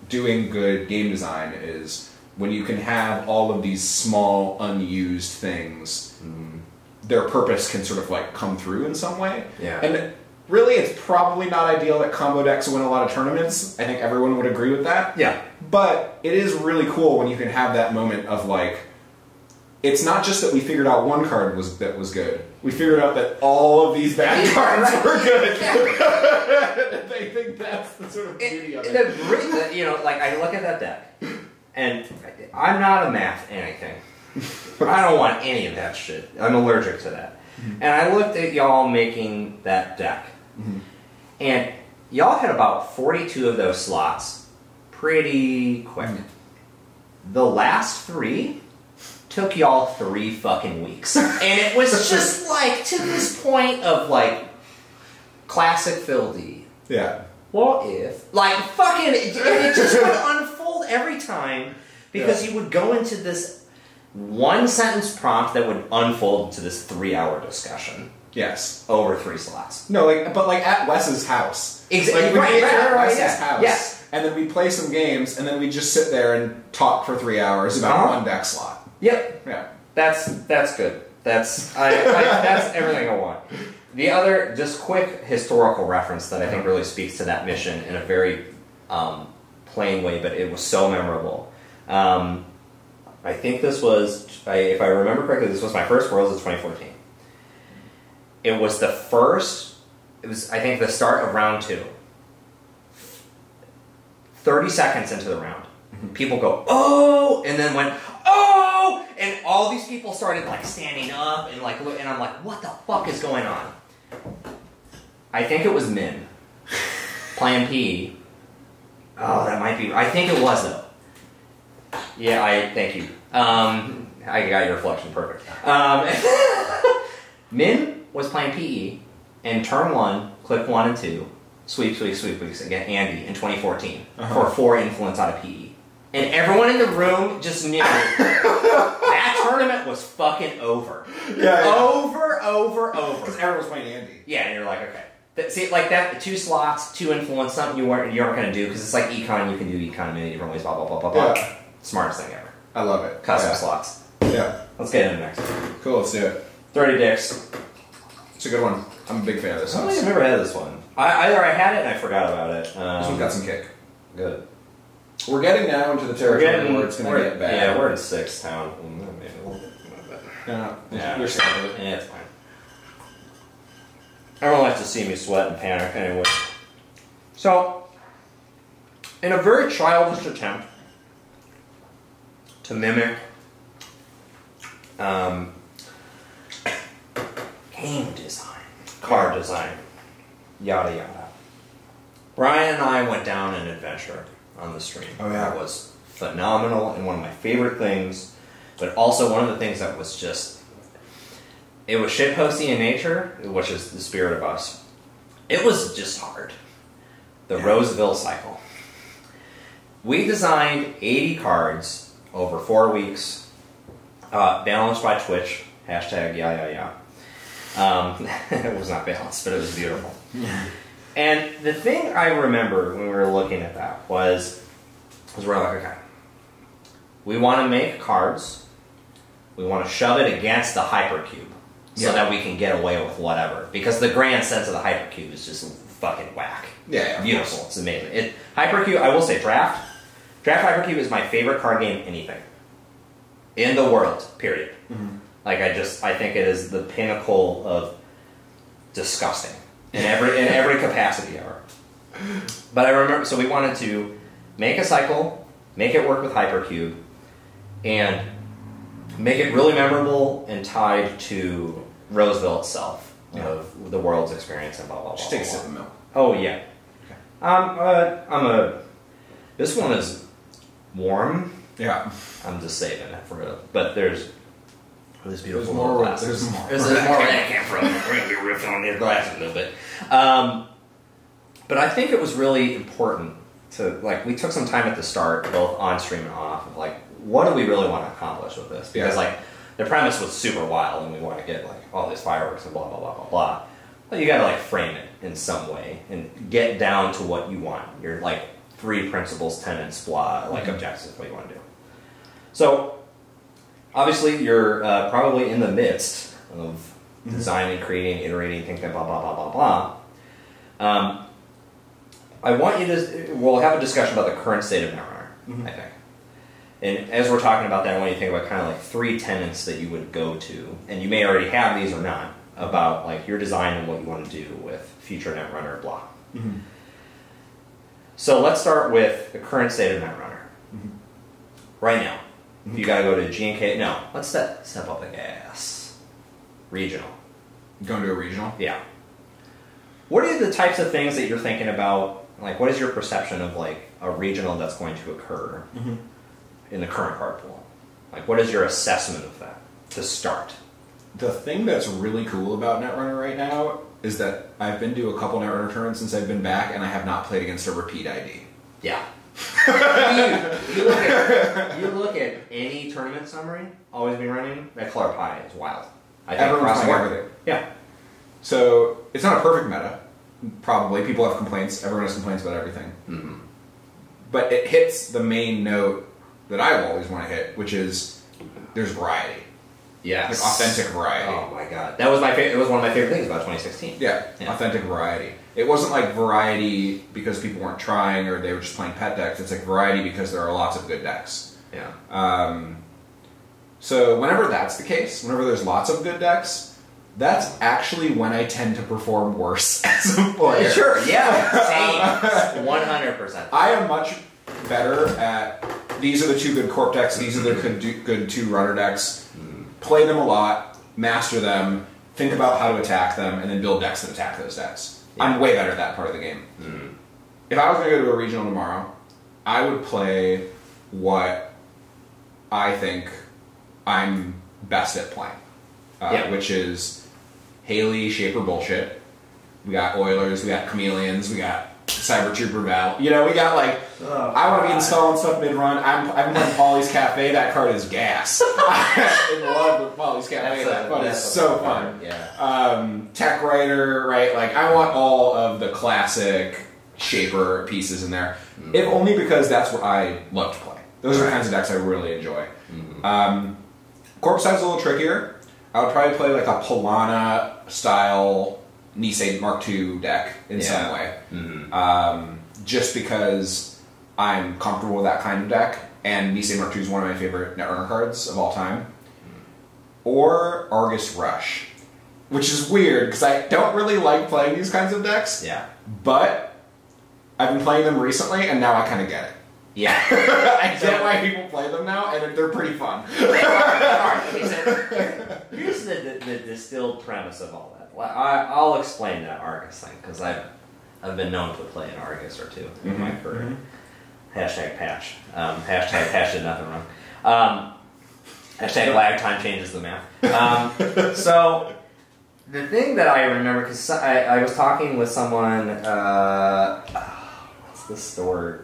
doing good game design is when you can have all of these small, unused things, their purpose can sort of like come through in some way. Yeah. And really, it's probably not ideal that combo decks win a lot of tournaments. I think everyone would agree with that. Yeah. But it is really cool when you can have that moment of like, it's not just that we figured out one card that was good. We figured out that all of these bad cards were good. I think that's the sort of beauty of it. You know, like I look at that deck, and I'm not a math anything. I don't want any of that shit. I'm allergic to that. And I looked at y'all making that deck, and y'all had about 42 of those slots pretty quick. The last 3 took y'all 3 fucking weeks. And it was just like to this point of like classic Phil D. Yeah. What if? Like fucking, it just would unfold every time because you would go into this 1-sentence prompt that would unfold into this 3-hour discussion. Yes. Over 3 slots. No, but at Wes's house. Exactly. Like, we Right, meet at Wes's yeah. house. Yes. And then we play some games, and then we just sit there and talk for 3 hours about one deck slot. Yep. Yeah. That's good. That's that's everything I want. The other, just quick historical reference that I think really speaks to that mission in a very plain way, but it was so memorable. I think this was, if I remember correctly, this was my first Worlds of 2014. It was the first, I think the start of round 2. 30 seconds into the round. People go, oh, and then went, oh, and all these people started like standing up and like look, and I'm like, what the fuck is going on? I think it was Min playing PE. Oh, that might be. I think it was though. Yeah, thank you. I got your reflection perfect. Min was playing PE, and turn 1, click 1 and 2, sweep against Andy in 2014 for 4 influence out of PE. And everyone in the room just knew that tournament was fucking over. Over. Because everyone was playing Andy. Yeah, and you're like, okay. See, like that, 2 slots, 2 influence, something you aren't going to do, because it's like econ, you can do econ in many different ways, blah, blah, blah, blah, blah. Yeah. Smartest thing ever. I love it. Custom slots. Yeah. Let's get into next. Cool, let's do it. 30 dicks. It's a good one. I'm a big fan of this I don't one. think I've ever had this one. Either I had it and I forgot about it. This one got some kick. Good. We're getting now into the territory where it's going to get bad. Yeah, we're in 6th town. Maybe a little bit. Yeah, you're sad with it. Yeah, it's fine. Everyone likes to see me sweat and panic anyway. So, in a very childish attempt to mimic game design, card design, yada yada, Brian and I went down an adventure on the stream. Oh, yeah. That was phenomenal and one of my favorite things, but also one of the things that was just, it was shitposty in nature, which is the spirit of us. It was just hard. The Roseville cycle. We designed 80 cards over 4 weeks, balanced by Twitch, hashtag yeah. It was not balanced, but it was beautiful. And the thing I remember when we were looking at that was we're like, okay, we want to make cards, we want to shove it against the hypercube so that we can get away with whatever. Because the grand sense of the hypercube is just fucking whack. Yeah, beautiful. It's amazing. Hypercube, I will say, Draft Hypercube is my favorite card game, anything. In the world, period. Like, I think it is the pinnacle of disgusting. In every capacity ever. But I remember, so we wanted to make a cycle, make it work with Hypercube, and make it really memorable and tied to Roseville itself, of the world's experience and blah, blah, blah. Just take a sip of milk. Oh, yeah. Okay. This one is warm. Yeah. I'm just saving it for it. But there's this beautiful There's more- little glasses. there's more. There's more. I can't really riff on these glasses a little bit. But I think it was really important to, like, we took some time at the start, both on stream and off, of like, what do we really want to accomplish with this? Because like the premise was super wild, and we want to get like all these fireworks and blah blah blah blah blah. But you got to like frame it in some way and get down to what you want. Your like 3 principles, tenets, blah, like objectives, what you want to do. So obviously you're probably in the midst of designing, creating, iterating, thinking blah blah blah blah blah. I want you to. We'll have a discussion about the current state of Netrunner, I think. And as we're talking about that, I want you to think about kind of like 3 tenets that you would go to, and you may already have these or not, about like your design and what you want to do with future Netrunner, blah. So let's start with the current state of Netrunner. Right now, you got to go to GNK. No, let's step up the gas. Regional. Going to a regional? Yeah. What are the types of things that you're thinking about? Like, what is your perception of like a regional that's going to occur in the current card pool? Like, what is your assessment of that to start? The thing that's really cool about Netrunner right now is that I've been to a couple Netrunner tournaments since I've been back, and I have not played against a repeat ID. Yeah. you look at any tournament summary, always been running, that color pie is wild. I think Everyone's across the playing board. everything. Yeah. So it's not a perfect meta. Probably people have complaints. Everyone has complaints about everything. But it hits the main note that I always want to hit, which is there's variety. Yes. Like authentic variety. Oh my god, that was my favorite. It was one of my favorite things about 2016. Yeah, authentic variety. It wasn't like variety because people weren't trying or they were just playing pet decks. It's like variety because there are lots of good decks. Yeah. So whenever that's the case, whenever there's lots of good decks, that's actually when I tend to perform worse as a player. Sure. Yeah. Same. 100%. I am much better at these are the 2 good corp decks. These are the good 2 runner decks. Play them a lot, master them, think about how to attack them, and then build decks that attack those decks. Yeah. I'm way better at that part of the game. If I was going to go to a regional tomorrow, I would play what I think I'm best at playing, which is Haley, Shaper bullshit. We got Oilers, we got Chameleons, we got Cyber Trooper Battle. You know, we got like, I want to be installing stuff mid-run. I've been playing Polly's Cafe. That card is gas. I'm in love with Polly's Cafe. That card is so fun. Yeah. Tech Writer, right? Like, I want all of the classic Shaper pieces in there. If only because that's what I love to play. Those are the kinds of decks I really enjoy. Corp side's a little trickier. I would probably play like a Polana style Nisei Mark II deck in some way. Just because I'm comfortable with that kind of deck, and Nisei Mark II is one of my favorite Netrunner cards of all time. Or Argus Rush, which is weird because I don't really like playing these kinds of decks. Yeah. But I've been playing them recently, and now I kind of get it. Yeah. I get why people play them now, and they're pretty fun. Here's the distilled premise of all that. Well, I'll explain that Argus thing, because I've been known to play an Argus or 2 in my career. Hashtag patch. Hashtag patch did nothing wrong. Hashtag lag time changes the math. So, the thing that I remember, because I was talking with someone, what's the store?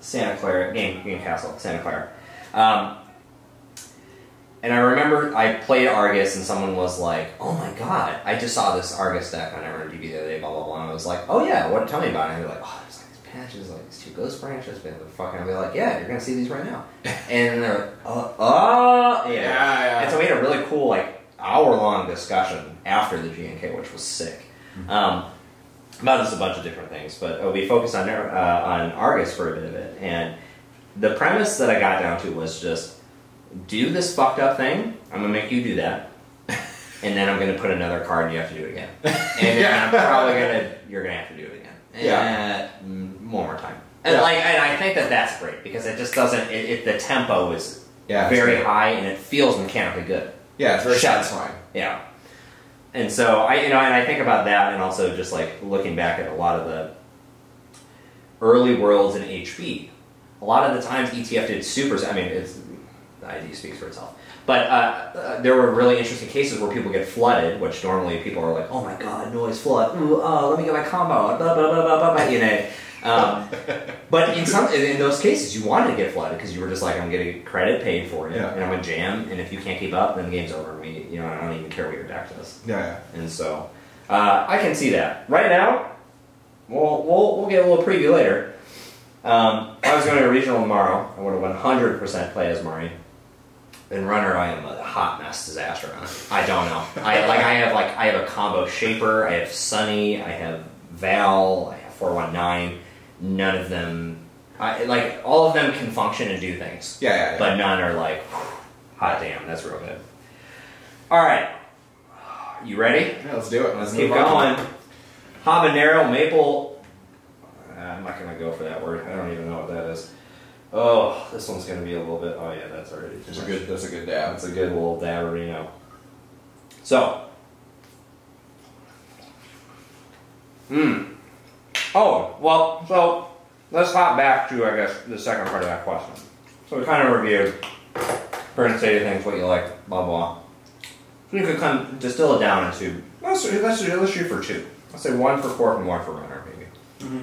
Santa Clara, Game Castle, Santa Clara. And I remember I played Argus and someone was like, oh my god, I just saw this Argus deck on MRGB the other day, blah, blah, blah. And I was like, oh yeah, tell me about it. And they're like, oh, there's like these patches, like these 2 ghost branches, man, the fuck. And I'll be like, yeah, you're going to see these right now. And they're like, yeah. And so we had a really cool, like, hour-long discussion after the GNK, which was sick. About just a bunch of different things, but we focused on Argus for a bit of it. And the premise that I got down to was just, do this fucked up thing, I'm going to make you do that, and then I'm going to put another card and you have to do it again. And I'm probably you're going to have to do it again. One more time. And and I think that that's great, because it just doesn't, the tempo is very high and it feels mechanically good. Yeah, it's very satisfying. Yeah. And so, I think about that, and also just like looking back at a lot of the early worlds in HB, a lot of the times ETF did super. I mean, the ID speaks for itself. But there were really interesting cases where people get flooded, which normally people are like, "Oh my god, noise flood! Ooh, oh, let me get my combo." Blah, blah, blah, blah, blah, you know. But in those cases, you wanted to get flooded because you were just like, "I'm getting credit paid for it, and I'm gonna jam. And if you can't keep up, then the game's over. You know, I don't even care what your deck does." Yeah. And so I can see that. Right now, we'll get a little preview later. If I was going to a regional tomorrow, I would have 100% play as Murray. In Runner, I am a hot mess disaster on it. I don't know. I have a combo Shaper, I have Sunny, I have Val, I have 419. None of them, all of them can function and do things. Yeah. But none are like, hot damn, that's real good. All right, you ready? Yeah, let's do it. Let's keep going. Habanero maple. I'm not gonna go for that word. I don't even know what that is. Oh, this one's gonna be a little bit. Oh yeah, that's already. That's a good dab. That's a good little dabberino. So. Oh well. So let's hop back to I guess the second part of that question. So we kind of reviewed current state of things, what you like, blah blah. So you could kind of distill it down into let's shoot for two. Let's say one for Corp and one for Runner, maybe. Mm-hmm.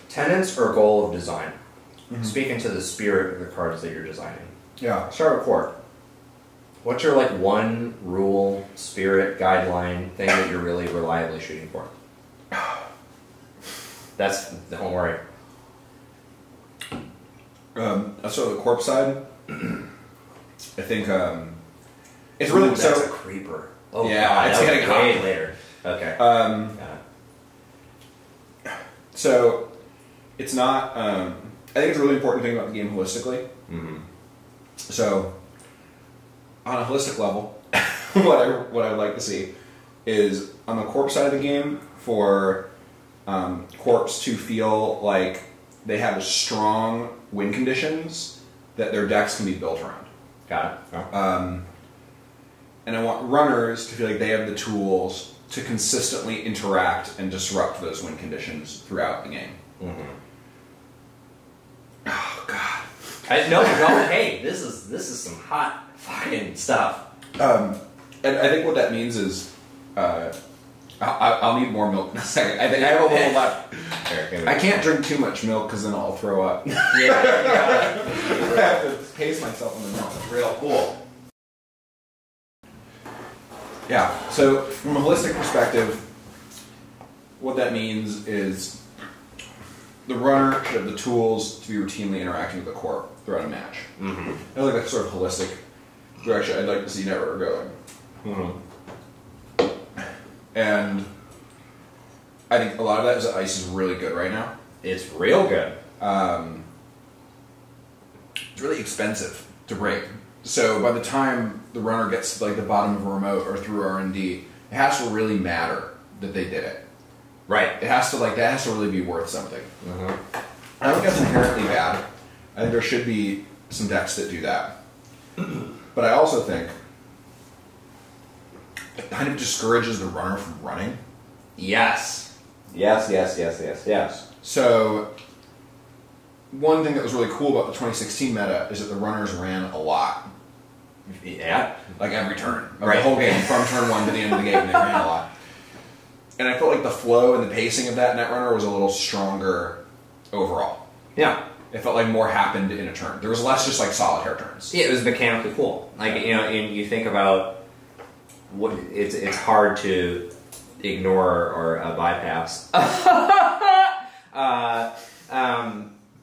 Tenets or goal of design. Mm-hmm. Speaking to the spirit of the cards that you're designing. Yeah. Start with Corp. What's your one rule, spirit, guideline thing that you're really reliably shooting for? Don't worry. So the Corp side, I think it's really that's a creeper. Oh yeah, God, it's getting way hot later. Okay. So it's not. I think it's a really important thing about the game holistically. Mm-hmm. So on a holistic level, what I would like to see is on the Corp side of the game for Corps to feel like they have strong win conditions that their decks can be built around. Got it. Oh. And I want runners to feel like they have the tools to consistently interact and disrupt those win conditions throughout the game. Mm-hmm. Oh God! No, hey, this is some hot fucking stuff. And I think what that means is, I'll need more milk in a second. I think I have a little left. I can't drink too much milk because then I'll throw up. Yeah. I have to pace myself on the milk. It's real cool. Yeah. So from a holistic perspective, what that means is the runner should have the tools to be routinely interacting with the Corp throughout a match. Mm-hmm. I like that sort of holistic direction I'd like to see Never going. Mm-hmm. And I think a lot of that is that ice is really good right now. It's real good. It's really expensive to break. So by the time the runner gets to the bottom of a remote or through R&D, it has to really matter that they did it. Right. It has to that has to really be worth something. Mm-hmm. I don't think that's inherently bad. I think there should be some decks that do that. But I also think it kind of discourages the runner from running. Yes. Yes. So one thing that was really cool about the 2016 meta is that the runners ran a lot. Yeah. Like every turn. Of the whole game, from turn 1 to the end of the game, they ran a lot. And I felt like the flow and the pacing of that Netrunner was a little stronger overall. Yeah. It felt like more happened in a turn. There was less just solitaire turns. Yeah, it was mechanically cool. And you think about what it's hard to ignore or bypass.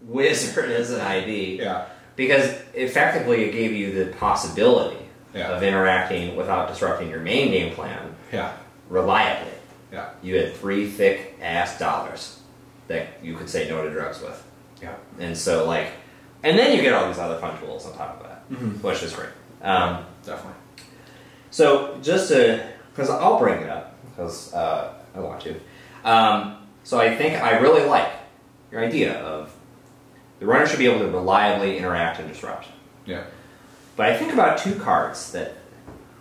Wizard as an ID. Yeah. Because effectively it gave you the possibility Yeah. of interacting without disrupting your main game plan Yeah. reliably. Yeah. You had 3 thick ass dollars that you could say no to drugs with. Yeah. And so and then you get all these other fun tools on top of that, which is great. Definitely. So just because I'll bring it up because I want to. So I think I really like your idea of the runner should be able to reliably interact and disrupt. Yeah. But I think about 2 cards that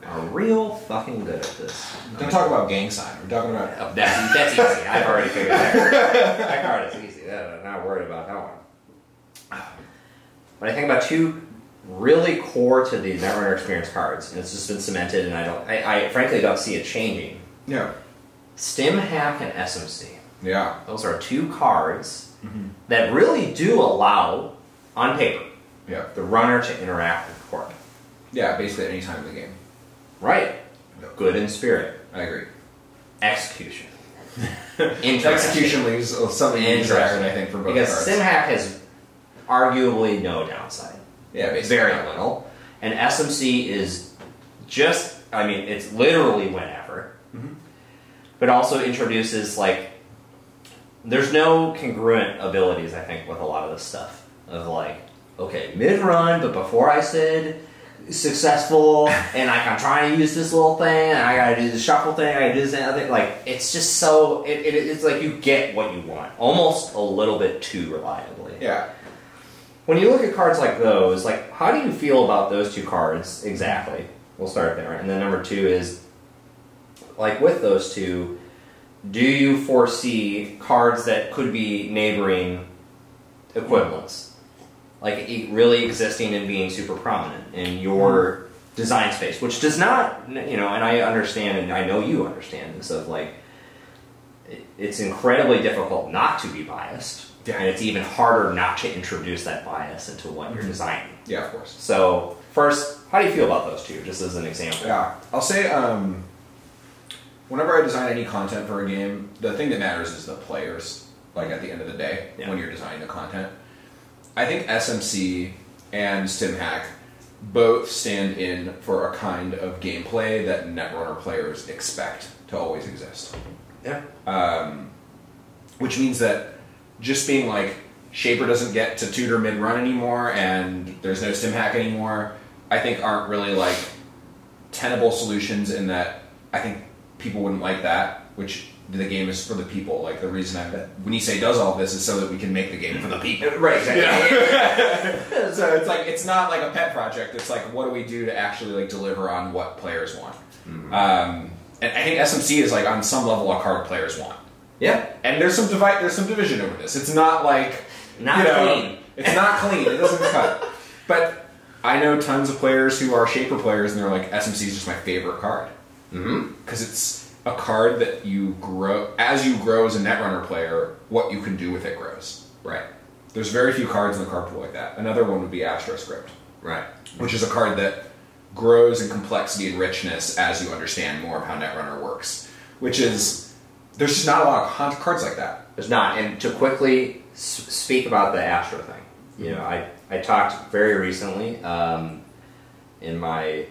are real fucking good at this. Don't talk about gang sign. We're talking about... Oh, that's easy. I've already figured that out. That card is easy. I'm not worried about that one. but I think about two really core to the Netrunner experience cards, and it's just been cemented, and I frankly don't see it changing. Yeah. StimHack and SMC. Yeah. Those are two cards that really do allow, on paper, Yeah. the runner to interact with the court. Yeah, basically at any time in the game. Right. Good in spirit. I agree. Execution. Execution leaves something interesting, I think, for both because cards. StimHack has arguably no downside. Yeah, basically. Very little. And SMC is just, I mean, it's literally whenever. But also introduces, like, there's no congruent abilities, I think, with a lot of this stuff. Of like, okay, mid-run, but before I said successful, and like I'm trying to use this little thing, and I gotta do the shuffle thing, I gotta do this other thing. Like, it's just so, it's like you get what you want. Almost a little bit too reliably. Yeah. When you look at cards like those, like, how do you feel about those two cards exactly? We'll start there. And then number two is, like, with those two, do you foresee cards that could be neighboring equivalents? Like, really existing and being super prominent in your design space, which does not, you know, and I understand, and I know you understand this, of like, it's incredibly difficult not to be biased. Yeah. And it's even harder not to introduce that bias into what you're designing. Yeah, of course. So, first, how do you feel about those two, just as an example? Yeah. I'll say, whenever I design any content for a game, the thing that matters is the players, like, at the end of the day, when you're designing the content. I think SMC and StimHack both stand in for a kind of gameplay that Netrunner players expect to always exist. Yeah. Which means that just being like, Shaper doesn't get to tutor mid-run anymore, and there's no StimHack anymore, I think aren't really, like, tenable solutions in that I think people wouldn't like that, which the game is for the people. Like, the reason when you say does all this is so that we can make the game for the people. Right, exactly. Yeah. So it's like, it's not like a pet project, it's like, what do we do to actually, like, deliver on what players want? And I think SMC is, like, on some level a card players want. Yeah. And there's some division over this. It's not like, Not clean. It's not clean. It doesn't cut. But I know tons of players who are Shaper players, and they're like, SMC is just my favorite card. Because it's a card that you grow, as you grow as a Netrunner player, what you can do with it grows. Right. There's very few cards in the card pool like that. Another one would be Astroscript. Right. Which is a card that grows in complexity and richness as you understand more of how Netrunner works. Which is, there's just not a lot of cards like that. There's not. And to quickly speak about the Astro thing, you know, I talked very recently in my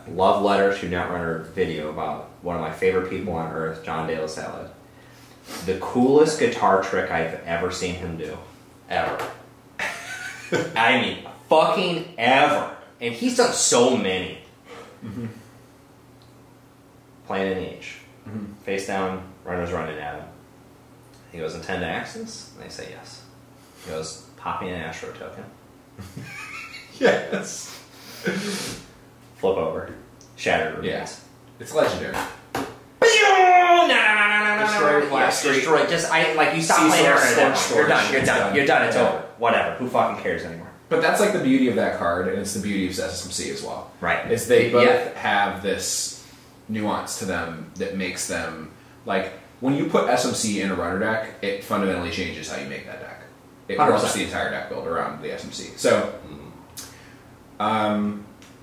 love letter to Netrunner video about one of my favorite people on earth, John De La Salle. The coolest guitar trick I've ever seen him do. Ever. I mean, fucking ever. And he's done so many. Playing in the H. Face down, runner's running at him. He goes, intend to access? And they say yes. He goes, popping an Astro token. Yes. Flip over. Shattered remains. Yeah. It's legendary. Destroy blast. Destroy. Just like you stop playing Astro. You're done. You're done. You're done. It's over. Whatever. Who fucking cares anymore? But that's like the beauty of that card, and it's the beauty of SMC as well. Right. Is they both have this nuance to them that makes them, like, when you put SMC in a runner deck, it fundamentally changes how you make that deck. It morphs the entire deck build around the SMC. So,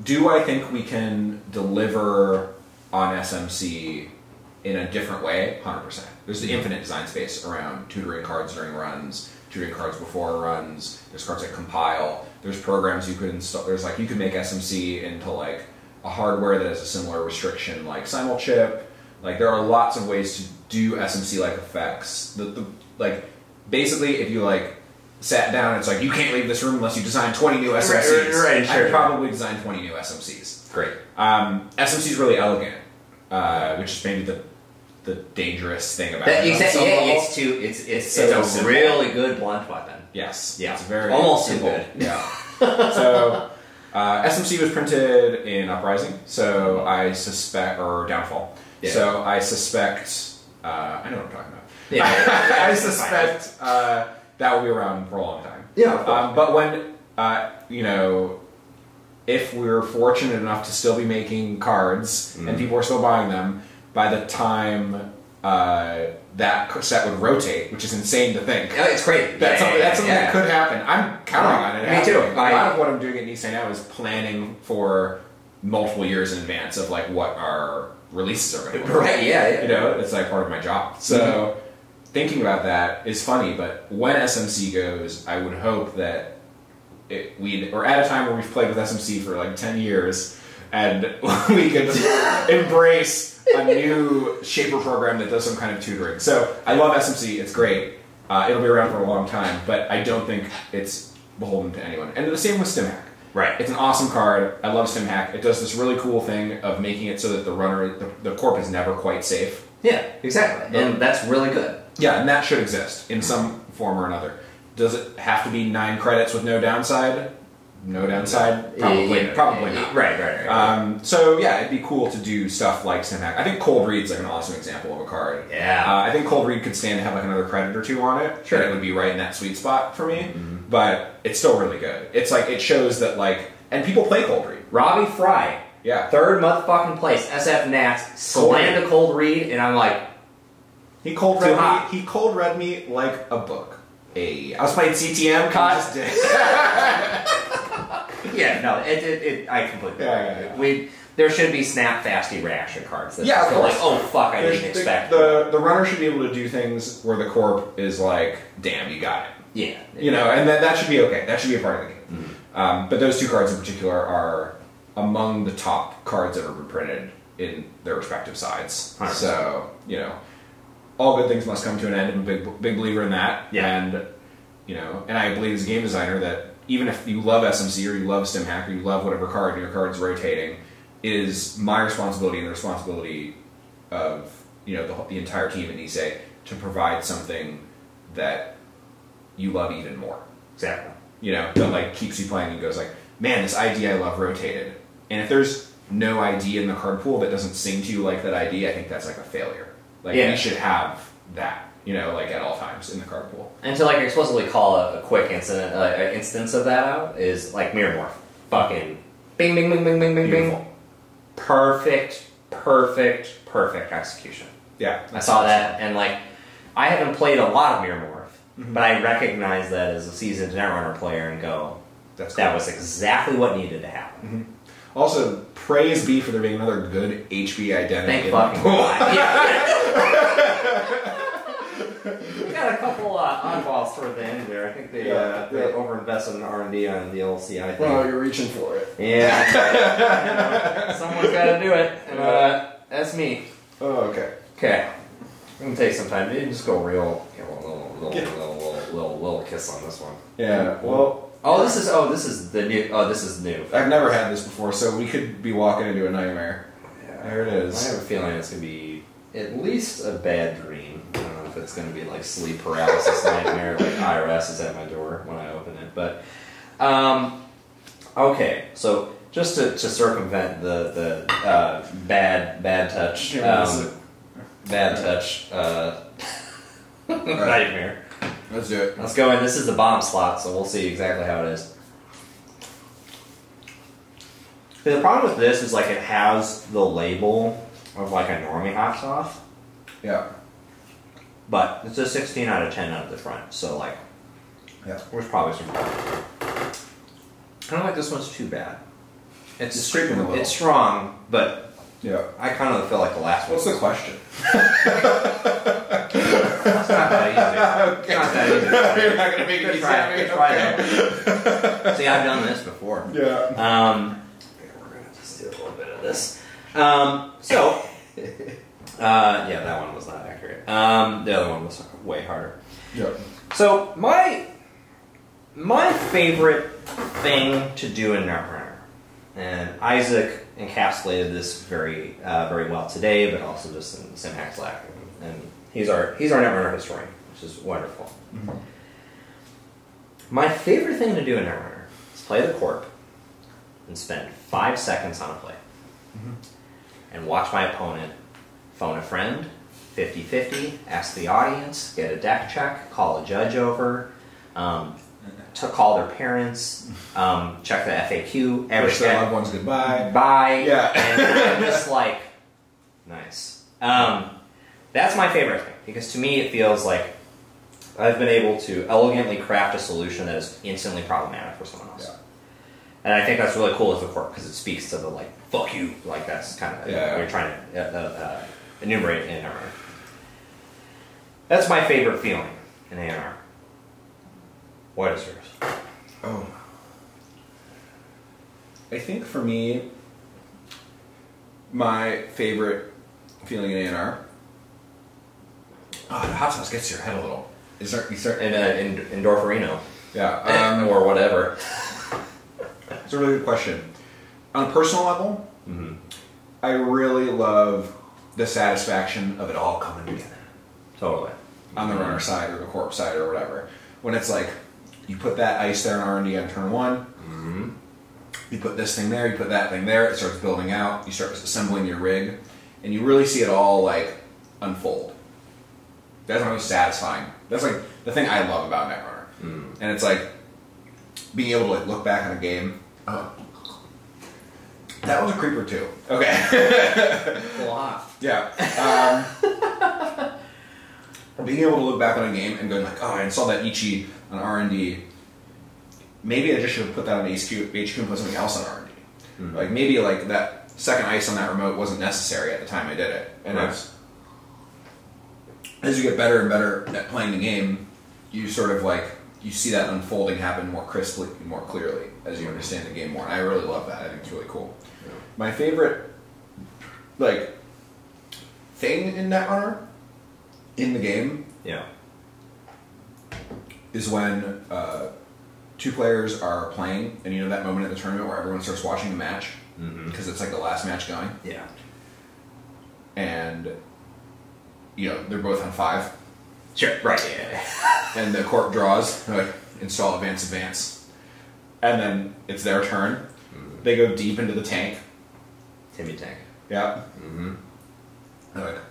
do I think we can deliver on SMC in a different way? 100%. There's the infinite design space around tutoring cards during runs, tutoring cards before runs. There's cards that compile. There's programs you could install. There's like, you could make SMC into like a hardware that has a similar restriction like Simulchip. Like, there are lots of ways to do SMC-like effects. Like, basically, if you like sat down, it's like, you can't leave this room unless you design 20 new SMCs. Right, sure. I'd probably design 20 new SMCs. Great. SMC is really elegant, which is maybe the dangerous thing about it. It's a really good blunt weapon. Yes. Yeah. It's very almost simple. too good. Yeah. So, SMC was printed in Uprising, so I suspect, or Downfall. Yeah. So I suspect, I know what I'm talking about. Yeah. I suspect that will be around for a long time. Yeah. But when you know, if we're fortunate enough to still be making cards and people are still buying them, by the time that set would rotate, which is insane to think. Oh, it's crazy. That's something that could happen. I'm counting on it. Me too. A lot of what I'm doing at Nisei now is planning for multiple years in advance of like what our releases are going to be. Right, yeah. You know, it's like part of my job. So thinking about that is funny, but when SMC goes, I would hope that we're at a time where we've played with SMC for like 10 years and we could embrace a new Shaper program that does some kind of tutoring. So I love SMC, it's great. It'll be around for a long time, but I don't think it's beholden to anyone. And the same with StimHack. Right. It's an awesome card. I love StimHack. It does this really cool thing of making it so that the runner, the corp is never quite safe. Yeah, exactly. And that's really good. Yeah, and that should exist in some form or another. Does it have to be 9 credits with no downside? No downside? Probably not. Right. So yeah, it'd be cool to do stuff like StimHack. I think Cold Read's like an awesome example of a card. Yeah. I think Cold Read could stand to have like another credit or 2 on it. Sure. And it would be right in that sweet spot for me. But it's still really good. It's like, it shows that like, and people play Cold Read. Robbie Fry. Yeah. 3rd motherfucking place. SF Nats. Slammed a Cold Read, and I'm like, He cold read me like a book. I was playing CTM. Cut. Just did. yeah, no, I completely agree. There should be snap fasty reaction cards. That Yeah, of feel course. like, oh fuck, I didn't expect the runner should be able to do things where the corp is like, damn, you got it. Yeah. You know, and that should be okay. That should be a part of the game. But those 2 cards in particular are among the top cards ever been printed in their respective sides. 100%. So, you know, all good things must come to an end. I'm a big believer in that. Yeah. And, you know, and I believe as a game designer that even if you love SMC or you love StimHack or you love whatever card and your card's rotating, it is my responsibility and the responsibility of, you know, the entire team at Nisei to provide something that you love even more. Exactly. You know, that like keeps you playing and goes like, man, this ID I love rotated. And if there's no ID in the card pool that doesn't sing to you like that ID, I think that's like a failure. Like we should have that, you know, like at all times in the card pool. And to like explicitly call a quick instance of that out is like Mirror Morph. Fucking bing, bing, bing, bing, bing, bing, bing. Perfect execution. Yeah. I saw that, and like, I haven't played a lot of Mirror Morph, but I recognize that as a seasoned Netrunner player and go, that was exactly what needed to happen. Also, praise be for there being another good HB identity. Thank fucking God. We got a couple oddballs toward the end there. I think they overinvested in R&D on the LCI thing. Well, you're reaching for it. Yeah. Someone's got to do it, and that's me. Oh, okay. Okay. I'm gonna take some time. Maybe just go real, little kiss on this one. Yeah. Well. This is new. I've never had this before, so we could be walking into a nightmare. Yeah. There it is. I have a feeling it's gonna be at least a bad dream. I don't know if it's gonna be like sleep paralysis nightmare, like IRS is at my door when I open it. But okay, so just to circumvent the bad touch. Bad touch nightmare. Let's do it. Let's go in. This is the bomb slot, so we'll see exactly how it is. The problem with this is like it has the label of like a normie hot sauce, Yeah. but it's a 16 out of 10 out of the front. So like, there's probably some. I don't think this one's too bad. It's creeping a little. It's strong, but Yeah. I kind of feel like the last one. What's the question? It's not that easy. Okay. Not that easy. You're not gonna make it easy. Good try though. See, I've done this before. Yeah. We're gonna just do a little bit of this. Yeah, that one was not accurate. The other one was way harder. Yeah. So my favorite thing to do in Netrunner, and Isaac encapsulated this very well today, but also just in SimHack's Slack, and he's our Netrunner historian, which is wonderful. Mm-hmm. My favorite thing to do in Netrunner is play the corp and spend 5 seconds on a play, and watch my opponent phone a friend, 50-50, ask the audience, get a deck check, call a judge over, to call their parents, check the FAQ, Wish everything. their loved ones goodbye. Bye. Yeah. And I'm just like, nice. That's my favorite thing, because to me it feels like I've been able to elegantly craft a solution that is instantly problematic for someone else. Yeah. And I think that's really cool as a corp, because it speaks to the, like, fuck you. Like, that's kind of what you're trying to enumerate in A&R. That's my favorite feeling in A&R. What is yours? Oh. I think for me, my favorite feeling in A&R. Oh, the hot sauce gets to your head a little. You start. In Endorphino. Yeah. Or whatever. It's a really good question. On a personal level, I really love the satisfaction of it all coming together. Totally. On the runner side or the corp side or whatever. When it's like, you put that ice there in R&D on turn one, you put this thing there, you put that thing there, it starts building out, you start assembling your rig, and you really see it all like unfold. That's really satisfying. That's like the thing I love about Netrunner. And it's like being able to like look back on a game. Oh, that was a creeper too. Okay. A lot. Yeah. Being able to look back on a game and going like, oh, I installed that Ichi on R&D. Maybe I just should have put that on HQ and put something else on R&D. Like maybe like that second ice on that remote wasn't necessary at the time I did it. And as you get better and better at playing the game, you sort of like, you see that unfolding happen more crisply, more clearly as you understand the game more. And I really love that. I think it's really cool. Yeah. My favorite like thing in Netrunner in the game is when two players are playing, and you know that moment in the tournament where everyone starts watching the match because it's like the last match going. Yeah. And you know they're both on 5. Sure. Right. Yeah. And the corp draws, like install advance, and then it's their turn. They go deep into the tank. Timmy tank. Yeah. They're like,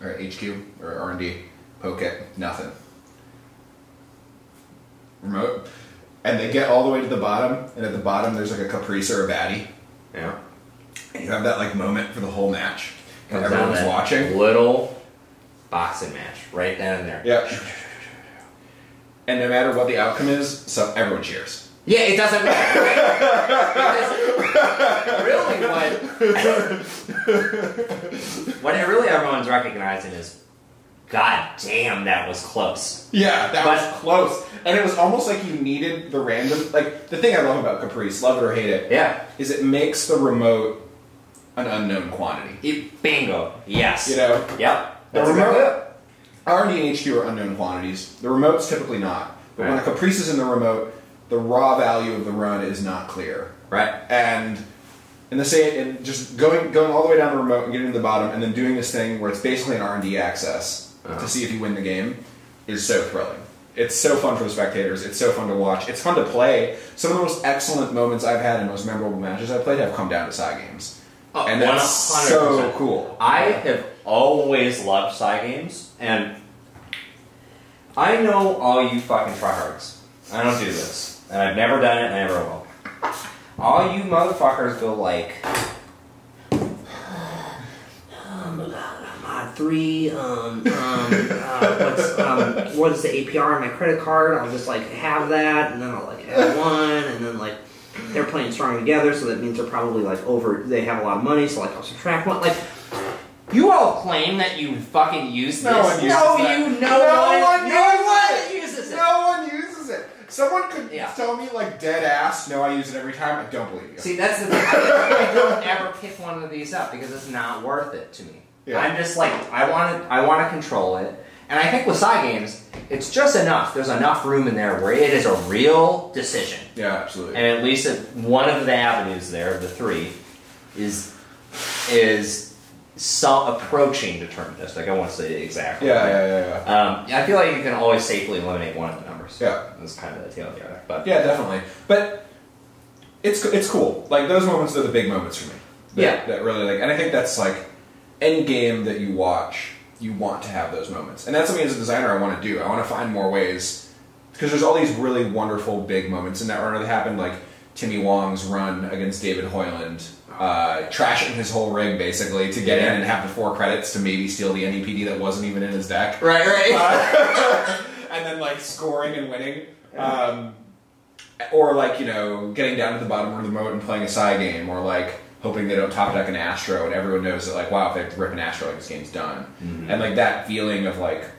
all right, HQ or R&D, poke it, nothing. Remote, and they get all the way to the bottom, and at the bottom there's like a Caprice or a Batty. Yeah. And you have that like moment for the whole match. Comes Everyone's down watching. Little boxing match right down there. Yeah. And no matter what the outcome is, so everyone cheers. Yeah, it doesn't matter. What really everyone's recognizing is, God damn, that was close. Yeah, that was close. And it was almost like you needed the random... Like, the thing I love about Caprice, love it or hate it, is it makes the remote an unknown quantity. Bingo. Yes. You know? Yep. The remote... R&D and HQ are unknown quantities. The remote's typically not. But when a Caprice is in the remote, the raw value of the run is not clear. Right. And in the same... And just going all the way down the remote and getting to the bottom and then doing this thing where it's basically an R&D access to see if you win the game is so thrilling. It's so fun for the spectators. It's so fun to watch. It's fun to play. Some of the most excellent moments I've had and most memorable matches I've played have come down to side games. And that's 100%. so cool. I have always loved side games, and I know all you fucking tryhards. I don't do this, and I've never done it, and I never will. All you motherfuckers go like, mod 3, what's the APR on my credit card? I'll just like have that, and then I'll like add 1, and then like they're playing strong together, so that means they're probably like they have a lot of money, so like I'll subtract 1. Like, you all claim that you fucking use this. No one uses that. No one uses it. No one uses it. Someone could tell me like dead ass, no, I use it every time. I don't believe you. See, that's the thing. I don't ever pick one of these up because it's not worth it to me. Yeah. I'm just like, I want to control it. And I think with side games, it's just enough. There's enough room in there where it is a real decision. Yeah, absolutely. And at least one of the avenues there, the 3, is some approaching deterministic. I won't say exactly. Yeah. I feel like you can always safely eliminate one of the numbers. Yeah. That's kind of the tail of the other. But yeah, definitely. But it's cool. Like, those moments are the big moments for me. That really, like, and I think that's like, any game that you watch, you want to have those moments. And that's something as a designer I want to do. I want to find more ways because there's all these really wonderful big moments in Netrunner that happened, like Timmy Wong's run against David Hoyland, trashing his whole rig basically to get in and have the 4 credits to maybe steal the NEPD that wasn't even in his deck. Right. And then like scoring and winning. Or like, getting down to the bottom of the moat and playing a side game, or like hoping they don't top deck an Astro and everyone knows that like, wow, if they rip an Astro, like this game's done. Mm-hmm. And like that feeling of like,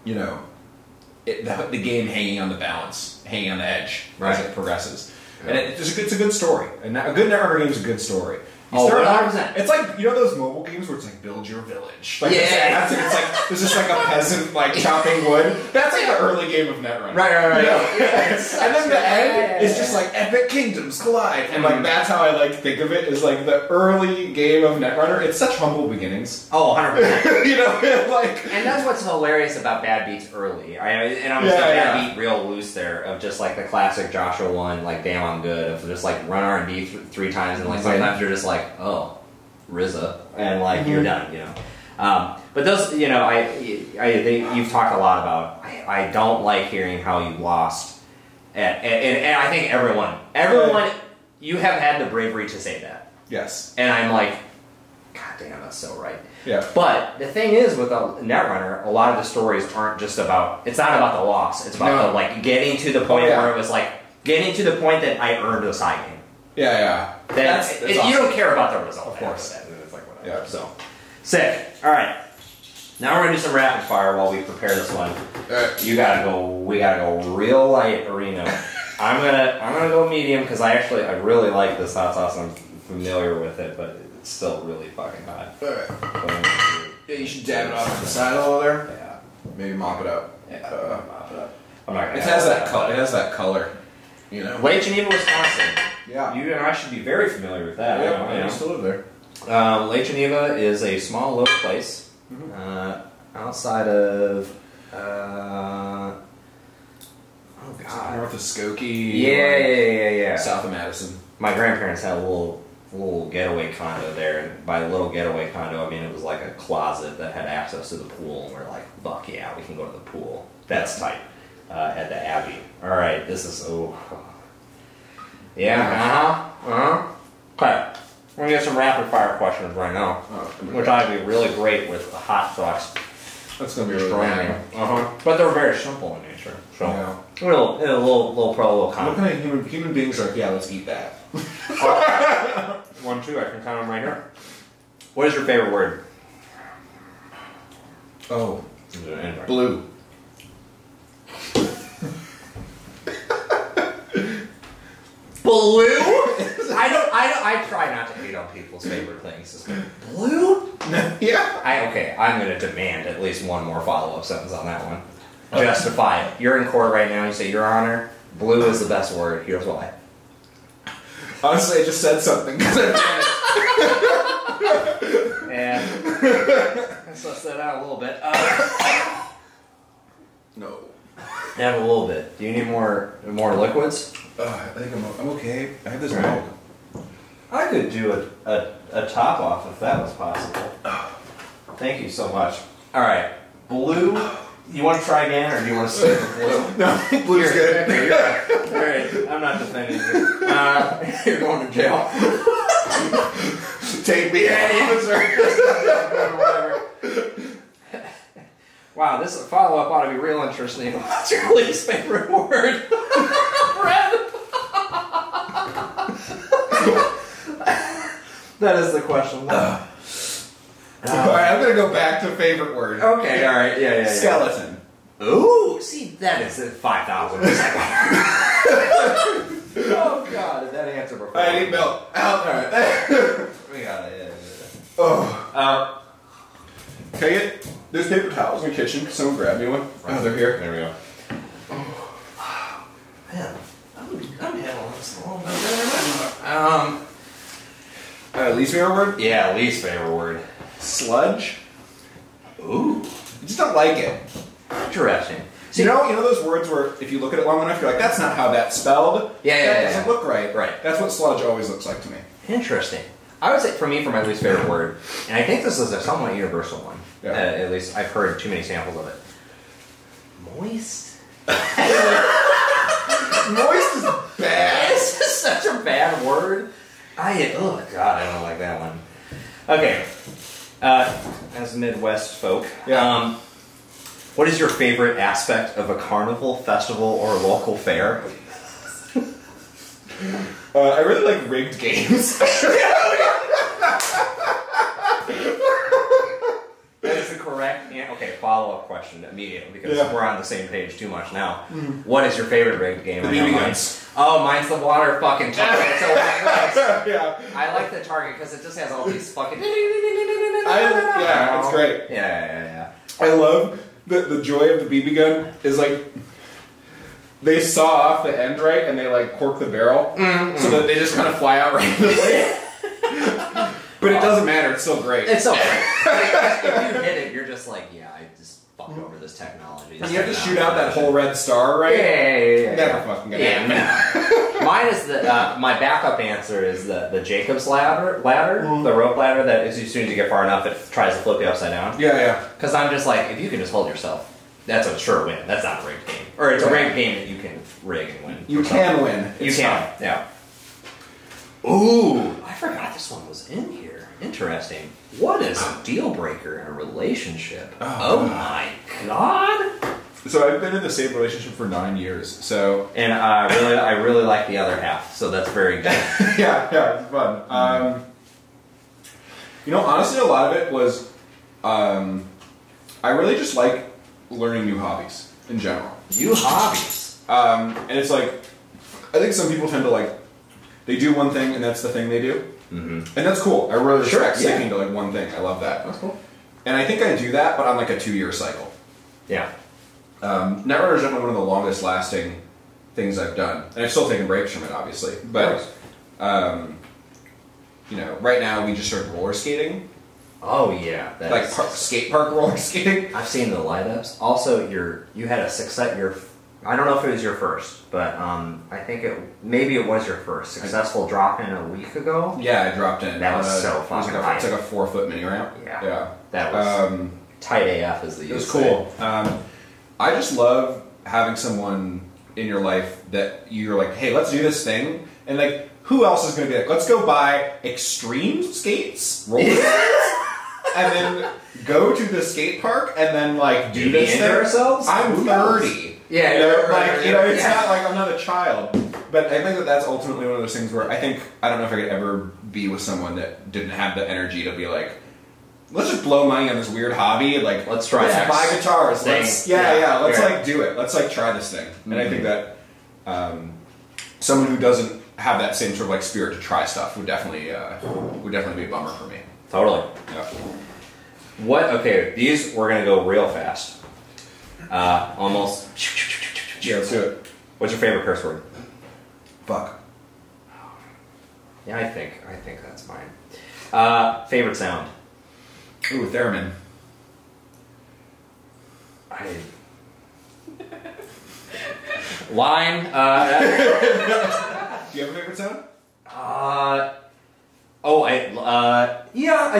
the game hanging on the balance, hanging on the edge as it progresses. Yeah. And it's a good story. And a good Netrunner game is a good story. You 100%. It's like, those mobile games where it's like, build your village. Like, yeah. It's like, there's just like a peasant, like, chopping wood. That's like the early game of Netrunner. Right. Yeah, and then the end is just like, epic kingdoms collide. And like, that's how I like think of it, is like the early game of Netrunner. It's such humble beginnings. Oh, 100%. Like... And that's what's hilarious about Bad Beats early. I'm just Bad Beat real loose there, of just like the classic Joshua 1, like, damn, I'm good, of just like run R&D 3 times, and like sometimes you're just like, oh, RZA, and like you're done, but those, you've talked a lot about. I don't like hearing how you lost, and I think everyone, you have had the bravery to say that. Yes. And I'm like, God damn, that's so right. Yeah. But the thing is, with a Netrunner, a lot of the stories aren't just about. It's not about the loss. It's about the like getting to the point where it was like getting to the point that I earned a side game. Yeah. That's awesome. You don't care about the result, of course. It's like whatever. Yeah. So sick. All right. Now we're gonna do some rapid fire while we prepare this one. You gotta go. We gotta go real light, Reno. I'm gonna go medium because I really like this hot sauce. I'm familiar with it, but it's still really fucking hot. All right. Yeah, you should dab it off the side a little there. Yeah. Maybe mop it up. Yeah. Mop it up. I'm not gonna. It has that color. It has that color. Lake Geneva, Wisconsin. Yeah. You and I should be very familiar with that. Yeah, I used to live there. Lake Geneva is a small little place outside of north of Skokie. Yeah. South of Madison. My grandparents had a little getaway condo there, and by a little getaway condo, I mean it was like a closet that had access to the pool, and we're like, fuck yeah, we can go to the pool. That's tight. At the Abbey. All right, this is Okay, we're gonna get some rapid fire questions right now, which I'd be really great with the hot sauce. That's gonna be really random. But they're very simple in nature. So a little pro, a little con. What kind of human beings are like, yeah, let's eat that? 1, 2, I can count them right here. What is your favorite word? Oh, blue. Blue? I try not to hate on people's favorite things. Blue? Yeah. I'm going to demand at least one more follow-up sentence on that one. Justify it. You're in court right now, you say, Your Honor, blue is the best word. Here's why. Honestly, I just said something because I panicked. And let's suss that out a little bit. No. Add a little bit. Do you need more liquids? I think I'm okay. I have this milk. I could do a top off if that was possible. Thank you so much. All right, blue. You want to try again, or do you want to stick with blue? No, blue's good. Okay, all right, I'm not defending you. You're going to jail. Take me officer. Wow, this follow-up ought to be real interesting. What's your least favorite word? That is the question. Alright, I'm gonna go back to favorite word. Okay, alright, yeah. Skeleton. Ooh, see, that is at 5,000. Oh god, did that answer before? I need milk. Alright. We got it, yeah. Oh. Can I get those paper towels in the kitchen? Can someone grab me one? Oh, they're here. There we go. Man, I'm handling this a little bit better. Least favorite word? Yeah, least favorite word. Sludge. Ooh. I just don't like it. Interesting. See, you know those words where if you look at it long enough, you're like, that's not how that's spelled. That doesn't look right. Right. That's what sludge always looks like to me. Interesting. I would say, for my least favorite word, and I think this is a somewhat universal one. Yeah. At least I've heard too many samples of it. Moist? Moist is bad. This is such a bad word. Oh god, I don't like that one. Okay, as Midwest folk, Yeah. what is your favorite aspect of a carnival, festival, or local fair? I really like rigged games. That is the correct. Okay, follow-up question immediately because Yeah. we're on the same page too much now. What is your favorite rigged game? The I know BB mine. guns. Oh, mine's the water fucking target. So Yeah. I like the target because it just has all these fucking. Yeah, it's great. Yeah. I love the joy of the BB gun is like they saw off the end right and they like cork the barrel so that they just kind of fly out randomly. But it doesn't matter. It's still great. It's okay. If you hit it, you're just like, yeah, I just fucked over this technology. And you have to shoot out that whole red star, right? Yeah. Never fucking gonna happen. Yeah, no. Mine is the my backup answer is the Jacob's ladder, the rope ladder that as soon as you get far enough, it tries to flip you upside down. Yeah. Because I'm just like, if you can just hold yourself, that's a sure win. That's not a rigged game, or it's a rigged game that you can rig and win. You can win. You It's can. tough. Yeah. Ooh, I forgot this one was in here. Interesting. What is a deal breaker in a relationship? Oh my god. So I've been in the same relationship for 9 years. So And I really like the other half, so that's very good. yeah, it's fun. Honestly, a lot of it was I really just like learning new hobbies in general. New hobbies. And it's like I think some people tend to like they do one thing and that's the thing they do, and that's cool. I really respect sticking to like one thing. I love that. That's cool. And I think I do that, but on like a 2-year cycle. Yeah. Netrunner is definitely one of the longest lasting things I've done, and I've still taken breaks from it, obviously. But right now we just started roller skating, Oh yeah. That like is- skate park roller skating. I've seen the light ups. Also, you had a success. I don't know if it was your first, but I think maybe it was your first successful drop in a week ago. Yeah, I dropped in. That was so fun. It's like a 4-foot mini ramp. Yeah. That was tight AF, as the It was cool. I just love having someone in your life that you're like, hey, let's do this thing, and like, who else is going to be like, let's go buy extreme skates, roller skates, and then go to the skate park and then like do this thing. ourselves. I'm Who knows? 30. Yeah, It's not like I'm not a child. But I think that's ultimately one of those things where I don't know if I could ever be with someone that didn't have the energy to be like, let's just blow money on this weird hobby. Like, Let's try X buy guitars. thing. Let's Yeah. let's like do it. Let's like try this thing. And I think that someone who doesn't have that same sort of like spirit to try stuff would definitely be a bummer for me. Totally. Yeah. Okay, these we're gonna go real fast. Almost. Yeah, let's do it. What's your favorite curse word? Fuck. Yeah, I think that's mine. Favorite sound? Ooh, theremin. Line. Do you have a favorite sound? I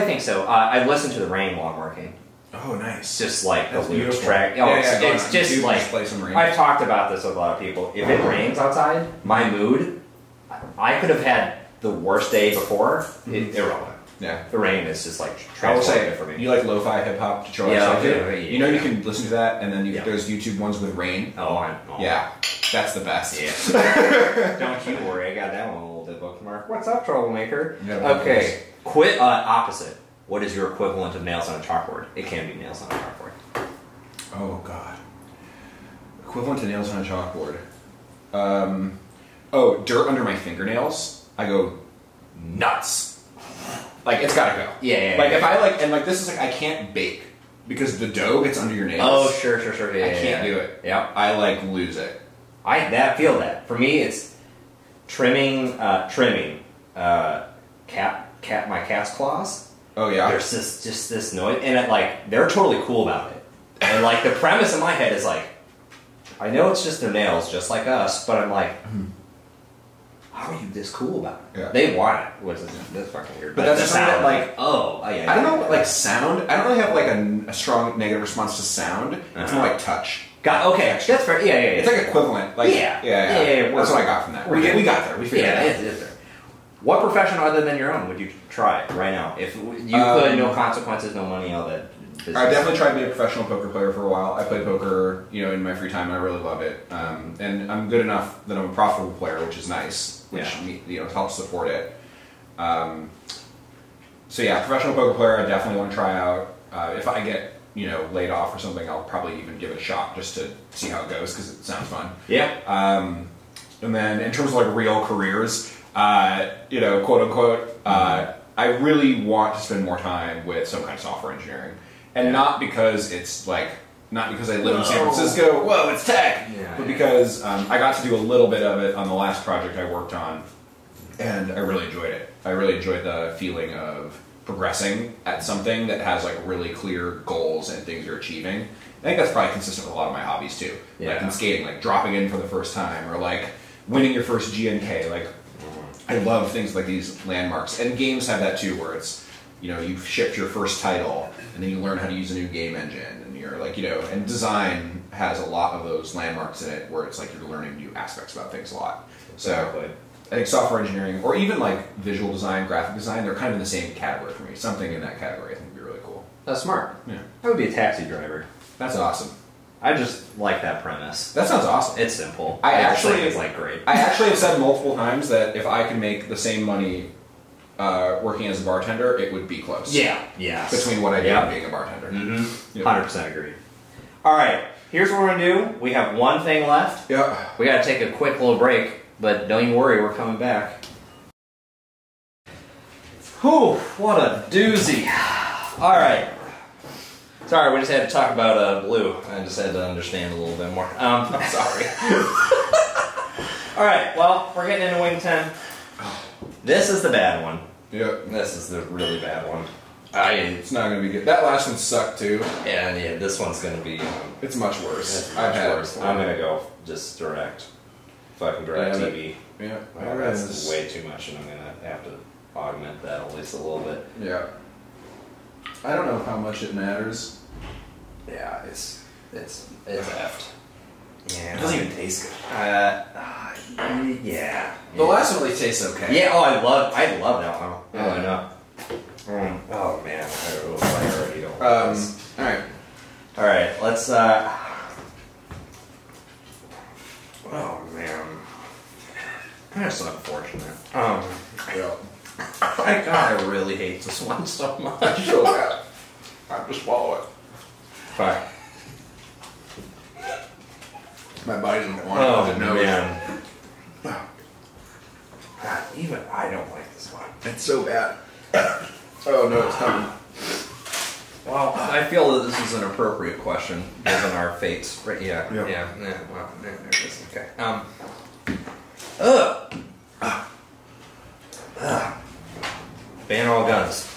think so. I listen to the rain while I'm working. Oh, nice. It's just like That's the loop beautiful. track. Yeah, It's just YouTube, like just play some rain. I've talked about this with a lot of people. If it rains outside, my mood, I could have had the worst day before. Irrelevant. Yeah. The rain is just like I will say, transformative for me. you like lo-fi hip-hop to chill Yeah, outside okay, to? yeah, You know you yeah. can listen to that, and then Yeah. there's YouTube ones with rain. Yeah, that's the best. Yeah. Don't you worry, I got that one a little bit bookmarked. What's up, troublemaker? Yeah, Okay. Opposite. What is your equivalent of nails on a chalkboard? It can be nails on a chalkboard. Oh, God. Equivalent to nails on a chalkboard. Dirt under my fingernails. I go nuts. Like, it's gotta go. Yeah. Like, if I this is like, I can't bake because the dough gets under your nails. Oh, sure. Yeah, I can't do it. Yeah. I like lose it. I feel that. For me, it's trimming my cat's claws. Oh, yeah. There's just this noise, and they're totally cool about it. And like the premise in my head is like, I know it's just their nails, just like us, but I'm like, how are you this cool about it? Yeah. They want it, which is that's fucking weird. But that's the just something sound, that, yeah. I don't know, like sound. I don't really have like a strong negative response to sound. It's more like touch. Okay, Extra. that's fair. Yeah. It's like equivalent. Like, Yeah. That's what I got from that. We got there. We figured it out. It's there. What profession other than your own would you try right now? If you could, no consequences, no money, all that. I definitely tried to be a professional poker player for a while. I played poker, in my free time, and I really love it. And I'm good enough that I'm a profitable player, which is nice, which helps support it. So yeah, professional poker player, I definitely want to try out. If I get laid off or something, I'll probably even give it a shot just to see how it goes because it sounds fun. Yeah. And then in terms of like real careers, quote unquote, I really want to spend more time with some kind of software engineering. And not because I live in San Francisco, whoa, it's tech, but because I got to do a little bit of it on the last project I worked on, and I really enjoyed it. I really enjoyed the feeling of progressing at something that has like really clear goals and things you're achieving. I think that's probably consistent with a lot of my hobbies too. Yeah. Like in skating, like dropping in for the first time, or like winning your first GNK. Like I love things like these landmarks, and games have that too, where it's you've shipped your first title, and then you learn how to use a new game engine, and you're like, and design has a lot of those landmarks in it, where it's like you're learning new aspects about things a lot. So I think software engineering, or even like visual design, graphic design, they're kind of in the same category for me. Something in that category I think would be really cool. That's smart. Yeah. I would be a taxi driver. That's awesome. I just like that premise. That sounds awesome. It's simple. I actually think it's like great. I actually have said multiple times that if I could make the same money working as a bartender, it would be close. Yeah. Between what I do and being a bartender. 100% agree. All right. Here's what we're gonna do. We have one thing left. Yeah. We gotta take a quick little break, but don't you worry, we're coming back. Whew, what a doozy. All right. Sorry, we just had to talk about Blue. I just had to understand a little bit more. I'm sorry. All right, well, we're getting into Wing 10. This is the bad one. Yep. This is the really bad one. It's not going to be good. That last one sucked too. Yeah, this one's going to be... it's much worse. I've had worse. I'm going to go just direct. Fucking direct TV. Yeah. That's way too much, and I'm going to have to augment that at least a little bit. Yeah. I don't know how much it matters. Yeah, it's effed. Yeah. It doesn't even taste good. Yeah. The last one really tastes okay. Yeah, I love that one. Oh, I know. Oh, man. I already don't like this. Alright, let's, oh, man. That's unfortunate. Yeah. God, I really hate this one so much. So bad. I have to swallow it. Fine. My body doesn't want Oh, it. No, man. God, even I don't like this one. it's so bad. Oh no, it's coming. Well, I feel that this is an appropriate question given our fates. Right? Yeah. Well, there it is. Okay. Ban all guns.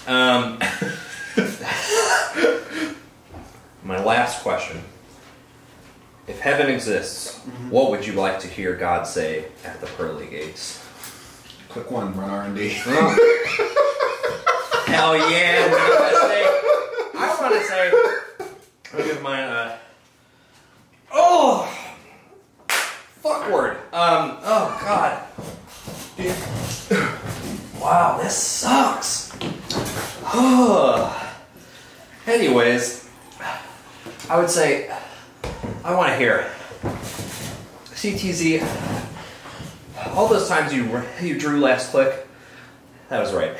My last question. If heaven exists, what would you like to hear God say at the pearly gates? Click one, run R&D. Hell yeah! I want to say, I'll give mine fuck word. Oh god. Wow, this sucks. Anyways, I would say, I want to hear CTZ. All those times you drew last click, that was right.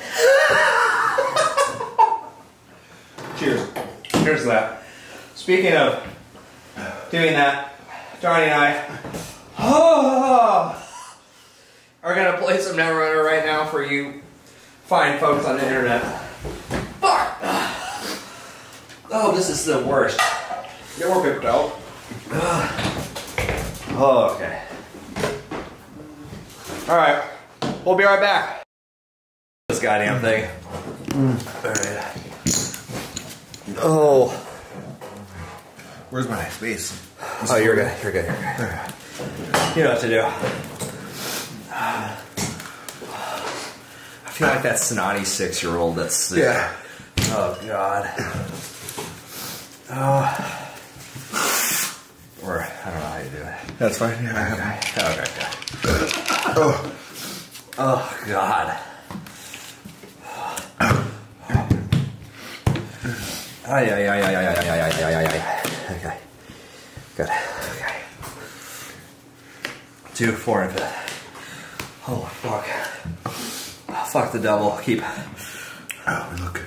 Cheers. Here's that. Speaking of doing that, Johnny and I are gonna play some Netrunner right now for you fine folks on the internet. Fuck! Oh, this is the worst. Get more picked out. Oh, okay. Alright, we'll be right back. This goddamn thing. Alright. Oh. Where's my space? Oh, you're good. You're good. You know what to do. I feel like that snotty 6-year-old that's sick. Yeah. Oh, God. Oh. We're That's fine. Yeah, I have Okay, good. Oh, God. Ay. Okay. Good. Okay. 2, 4, and 5. Oh, fuck. Oh, fuck the devil. Keep. Oh, look.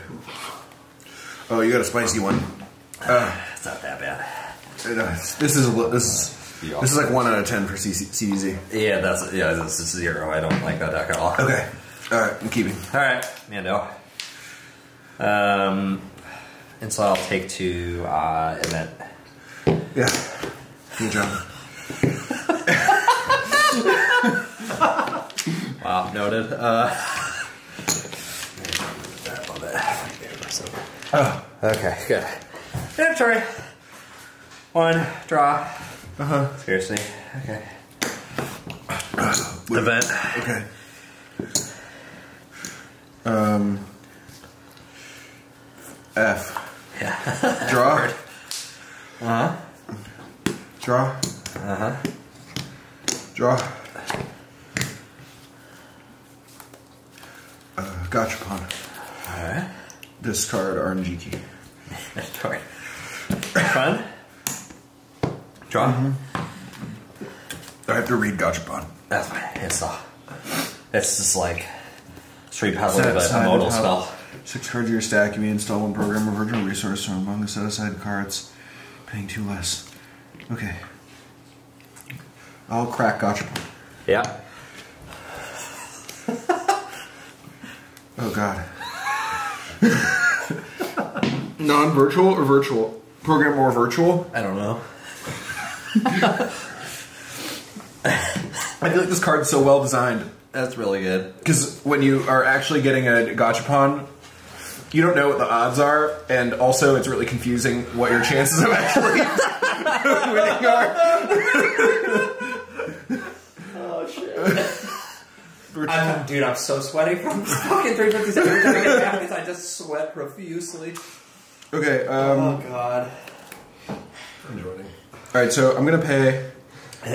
Oh, you got a spicy one. It's not that bad. This is like 1 out of 10 for CDZ. Yeah, this is 0. I don't like that deck at all. Okay. All right, I'm keeping. All right, Mando. And so I'll take 2 event. Yeah. Good job. Wow, noted. Oh. Okay, good. Inventory. 1, draw. Seriously. Okay. Event. Okay. F. Yeah. Draw. Draw. Draw. Gachapon. Alright. Discard RNG key. Inventory. Fun. Draw. I have to read Gachapon. That's fine. It's just like Street Paddler, Set but a aside modal the spell. top 6 cards of your stack. You may install one program or virtual resource from among the set aside cards, paying 2 less. Okay. I'll crack Gachapon. Yeah. Oh god. Non-virtual or virtual? Program or virtual? I don't know. I feel like this card's so well designed. That's really good. Because when you are actually getting a Gachapon, you don't know what the odds are, and also it's really confusing what your chances of actually winning are. Oh shit. Dude, I'm so sweaty from fucking 350. Every time I get Japanese, I just sweat profusely. Okay, Oh god. enjoying. Alright, so I'm gonna pay.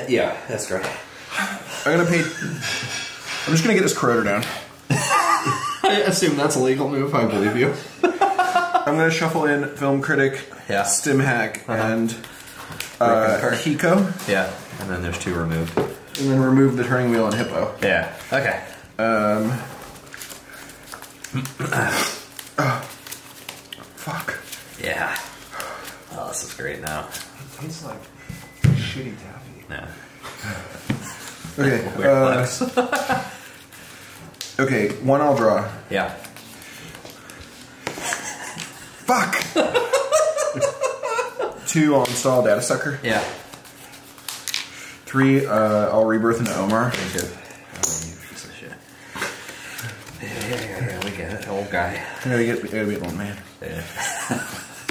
Yeah, that's great. I'm gonna pay. I'm just gonna get this corroder down. I assume that's a legal move, I believe you. I'm gonna shuffle in Film Critic, Yeah. Stim Hack, and Broken Hiko, Yeah, and then there's 2 removed. and then remove the Turning Wheel and Hippo. Yeah. Okay. Fuck. Yeah. Oh, this is great now. It tastes like shitty taffy. Yeah. Okay, Weird flex. okay, 1 I'll draw. Yeah. Fuck! 2 I'll install Data Sucker. Yeah. 3 I'll rebirth into Omar. Thank you. Oh, you piece of shit. Yeah, we get it. Old guy. I gotta be an old man. Yeah.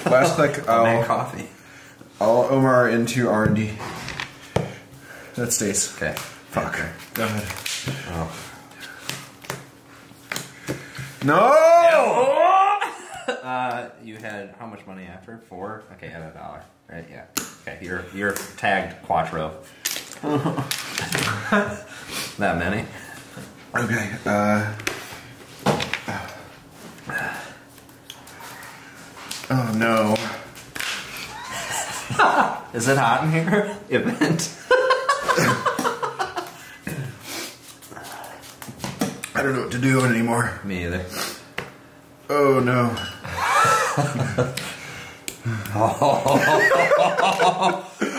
Last click, Man coffee. I'll Omar into R&D. That stays. Okay. Fuck. Go ahead. Oh. No! You had how much money after? 4? Okay, I have $1. Right? Yeah. Okay, you're tagged Quattro. That many? Okay, oh no. Is it hot in here? Event. I don't know what to do anymore. Me either. Oh no.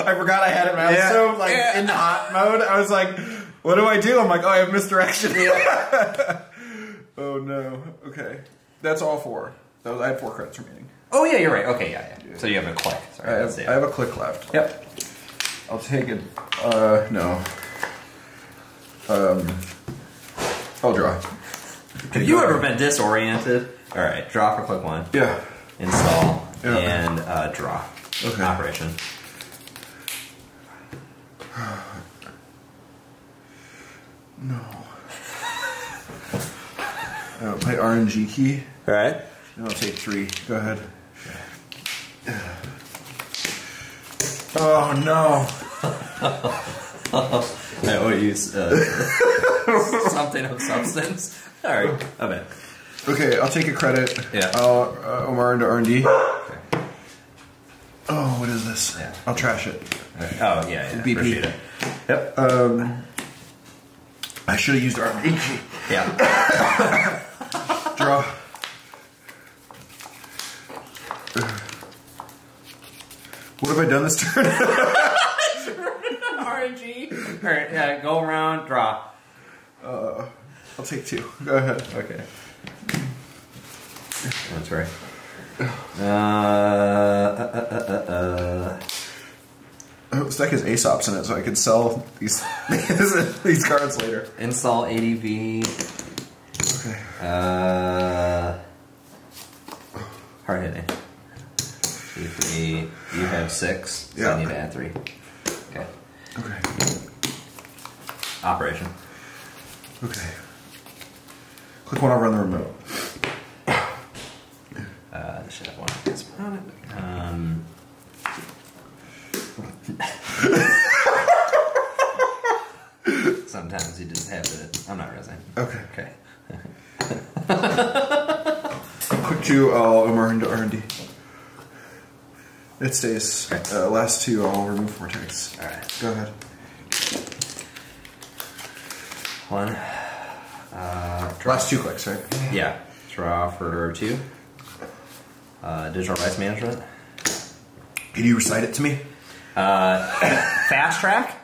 I forgot I had it, man. I was so in hot mode. I was like, what do I do? I'm like, oh, I have misdirection. Oh no. Okay. That's all 4. I had 4 credits remaining. Oh yeah, you're right. Okay, yeah. So you have a click. Sorry, I have a click left. Yep. I'll take it. No. I'll draw. Have you ever been disoriented? All right, draw for click 1. Yeah. Install Yeah. and draw. Okay. Operation. No. I'll play RNG key. All right. And I'll take 3. Go ahead. Oh no. I always use something of substance. All right, I bet. Okay, I'll take a credit. Yeah. I'll Omar into R&D. Okay. Oh, what is this? Yeah. I'll trash it. Oh yeah, BP. appreciate it. Yep. I should have used R&D. Yeah. Draw. What have I done this turn? RNG. All right, yeah. Go around, draw. I'll take 2. Go ahead. Okay. That's right. Oh, this deck has Aesop's in it, so I could sell these these cards later. Install ADV. Okay. Hard hitting. 2, 3. You have 6. So Yeah. I need to add 3. Okay. Okay. Operation. Okay. Click one over on the remote. This should have one. Sometimes you just have to. I'm not resin. Okay. Okay. Quick 2, I'll Omar into R&D. It stays. Okay. Last 2, I'll remove vortex. Alright. Go ahead. 1. Last 2 clicks, right? Yeah. Draw for 2. Digital rights management. Can you recite it to me? Fast track.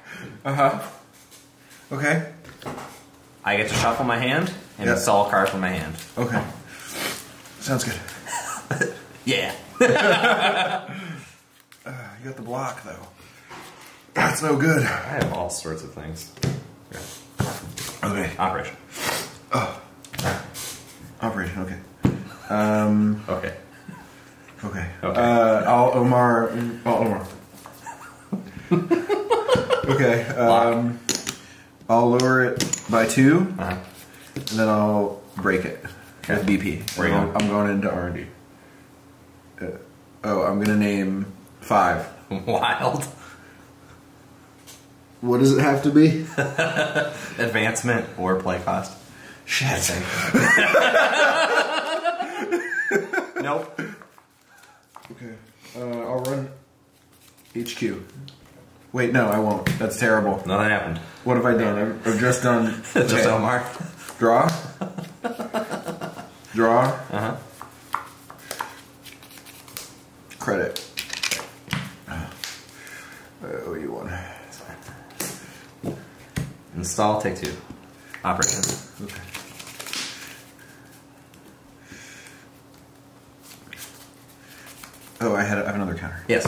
Okay. I get to shuffle my hand and Yep. install a card from my hand. Okay. Sounds good. Yeah. You got the block, though. That's no good. I have all sorts of things. Okay. Operation. Operation, okay. Okay. Okay. Okay. I'll Omar. Okay. I'll lower it by 2, Uh-huh. and then I'll break it Okay. with BP. Where you I'm going? going into R&D. I'm gonna name 5. Wild. What does it have to be? Advancement or play cost. Shit. Nope. Okay. I'll run HQ. Wait, no, I won't. That's terrible. Nothing happened. What have I done? I've just done. Just okay. Omar. Draw. Draw. Uh-huh. Credit. I owe you one. Install, take 2. Operation. Okay. Oh, I have another counter. Yes.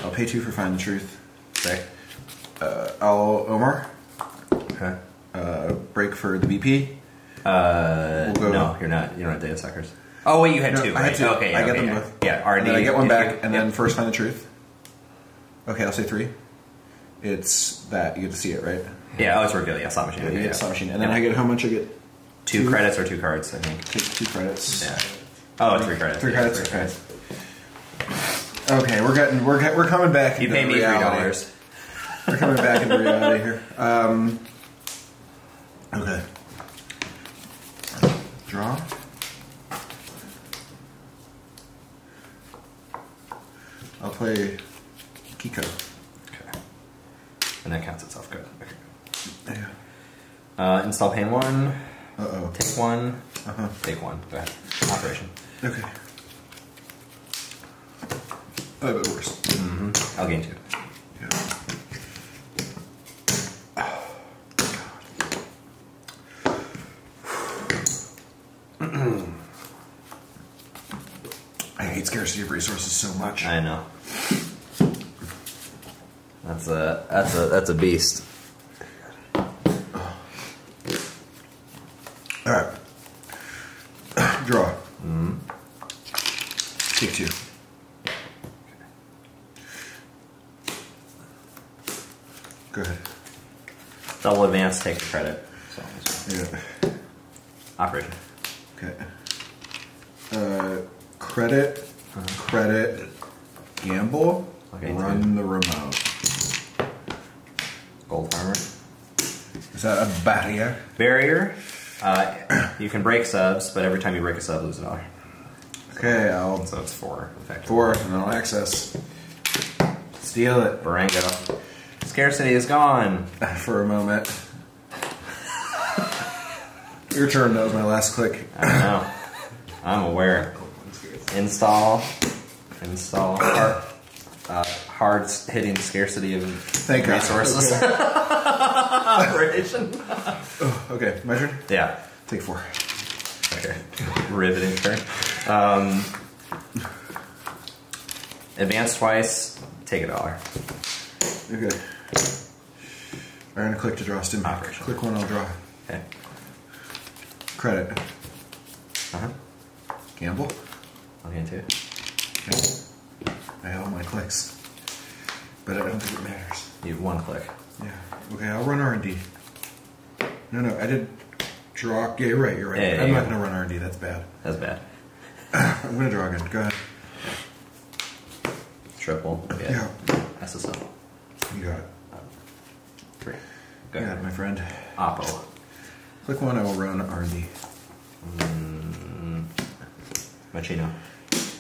I'll pay 2 for Find the Truth. Okay. I'll Omar. Okay. Break for the BP. We'll go- No, you're not. You don't have data suckers. Oh wait, you had No, 2, I right? had 2. Okay, I okay, get them yeah. both. Yeah, R&D. And then I get one back, and Yep. then first Find the Truth. Okay, I'll say 3. It's that. You get to see it, right? Yeah, oh, it's revealed. Yeah, slot machine. Yeah, you Yeah. get slot machine. And then I get how much I get? 2 credits or 2 cards, I think. Take 2 credits. Yeah. Oh, 3 credits. 3 Yeah, credits. 3 credits. Okay, we're coming back. You into pay me reality. $3. We're coming back into reality here. Okay. Draw. I'll play Kiko. Okay. And that counts itself. Good. Okay. Yeah. Install pane 1. Uh-oh. Take 1. Uh-huh. Take 1. Go ahead. Operation. Okay. A bit worse. Mm-hmm. I'll gain 2. Yeah. I hate scarcity of resources so much. I know. That's a beast. All right. Draw. Take 2. Go ahead. Double advance, take the credit. So, Yeah. operation. Okay. Credit. Credit. Gamble. Okay, Run the remote. Gold armor. Is that a barrier? Barrier. You can break subs, but every time you break a sub, lose $1. Okay, I'll So it's 4, effectively. 4 and I'll access. Steal it Barango. Scarcity is gone. for a moment. Your turn. That was my last click. I know. I'm aware. Install. Hard hitting scarcity of Thank God. resources. Operation. Okay, my turn. Yeah. Take 4. Okay. Riveting turn. Advance twice. Take $1. Okay. I'm gonna click to draw stim. Operation. Click 1, I'll draw. Okay. Credit. Uh-huh. Gamble. I'll get into it. Okay. I have all my clicks, but I don't think it matters. You have 1 click. Yeah. Okay, I'll run R&D. No, I did draw. Yeah, you're right. Yeah, I'm yeah. not gonna run R&D. That's bad. That's bad. I'm gonna draw again. Go ahead. Triple. Yeah. SSL. You got it. 3. You Go got it, ahead. my friend. Oppo. Click 1, I will run R&D. Machino.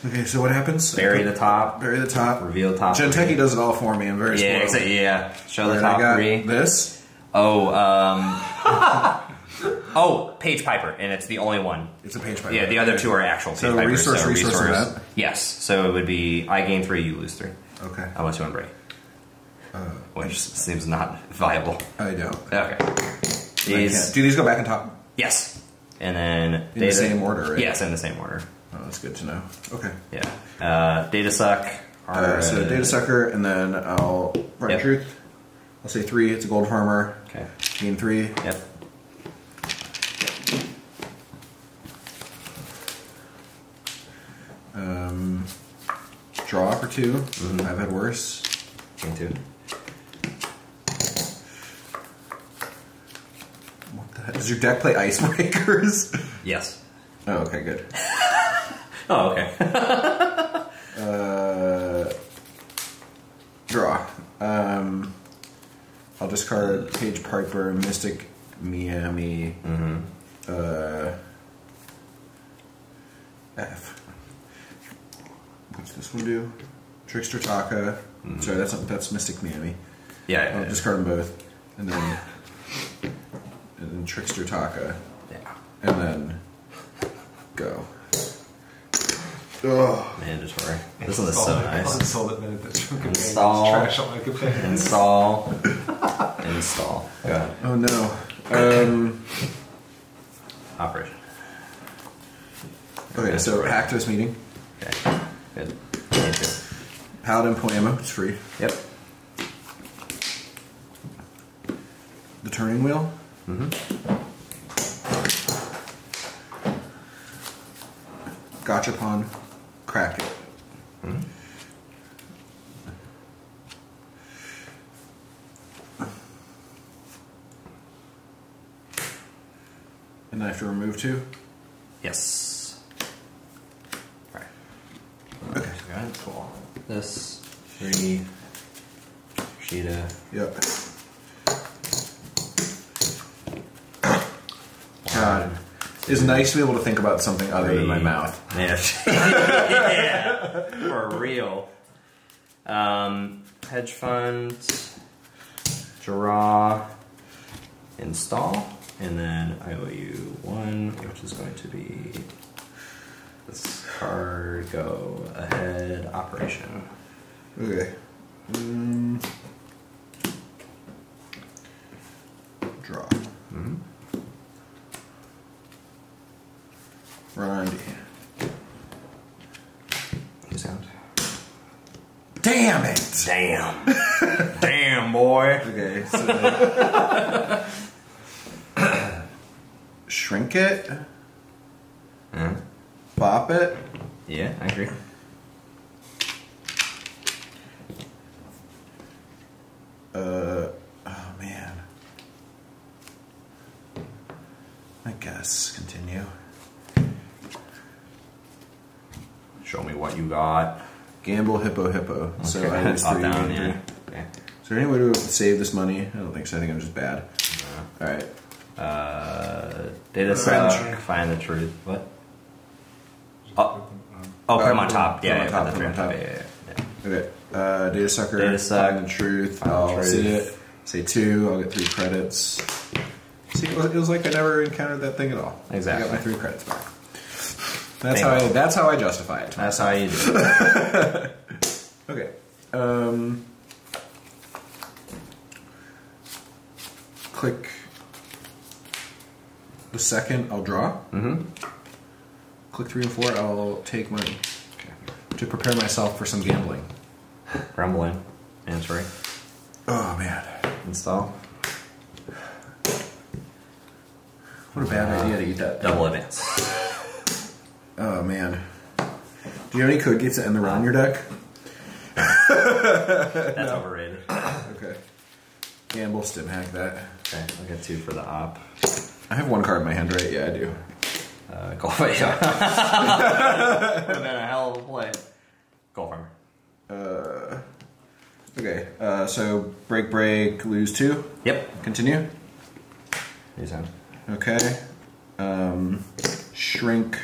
Okay, so what happens? Bury the top. Bury the top. Reveal the top. Genteki 3. does it all for me. I'm very Yeah, spoiled. exactly. Yeah. Show the Alright, I top got 3. this. Oh, Page Piper, and it's the only one. It's a page pipe. Yeah, the other 2 are actual Page So Pipers. resource event? Yes. So it would be I gain 3, you lose 3. Okay. Unless you unbreak. Which seems not viable. I don't. Okay. I These. can't. Do these go back on top? Yes. And then In the same order, right? Yes, in the same order. Oh, that's good to know. Okay. Yeah. Data suck. So data sucker, and then I'll write Yep. truth. I'll say 3. It's a gold farmer. Okay. Gain 3. Yep. Draw for 2. I've had worse. Gain 2. What the heck? Does your deck play icebreakers? Yes. Oh, okay, good. Oh, okay. Draw. I'll discard Page Piper, Mystic Miami, F. What's this one do? Trickster Taka. Sorry, that's Mystic Miami. Yeah. I'll discard them both, and then Trickster Taka, Yeah. and then go. Oh, Mandatory. This one is so nice. Install it, man. Install. Trash on my companion. Install. Install. Go ahead. oh no. Operation. Okay, so Activist meeting. Okay. Good. Gain 2. Paladin Poema, it's free. Yep. The turning wheel. Gachapon, crack it. And I have to remove 2. Yes. Alright. Okay. Good. Cool. This. 3. Sheeta. Yep. God, it's nice to be able to think about something other than my mouth. Yeah. Yeah. For real. Hedge fund. Draw. Install. And then I owe you 1, which is going to be this card. Go ahead. Operation. Okay. Draw. Run. You sound. Damn it! Damn. Damn, boy. Okay, so shrink it, pop it. Yeah, I agree. Oh man. I guess continue. Show me what you got. Gamble hippo. So Okay. I lose Top 3. down, gain yeah. 3. Okay. So there any way to save this money? I don't think so. I think I'm just bad. All right. Data suck. Find the truth. What? Oh, put them on top. Yeah, put 'em put the on truth on top. top. Yeah. Okay. Data sucker. Data suck. Find the truth. Find the I'll truth. see it. Say 2. I'll get 3 credits. See, it was like I never encountered that thing at all. Exactly. I got my 3 credits back. Bingo. That's how I justify it. That's how you do it. Okay. Click the second I'll draw. Mm-hmm. Click 3 and 4, I'll take money. To prepare myself for some gambling. Grumbling. Answering. Oh man. Install. What a bad idea to eat that. Double advance. Oh man. Do you have any code gates that end the round in your deck? That's overrated. Okay. Gamble, stim hack that. Okay, I'll get 2 for the op. I have 1 card in my hand, right? Yeah, I do. Gold Farmer. Would have been a hell of a play. Gold Farmer. Okay, so break, lose 2. Yep. Continue. Use hand. Okay. Shrink,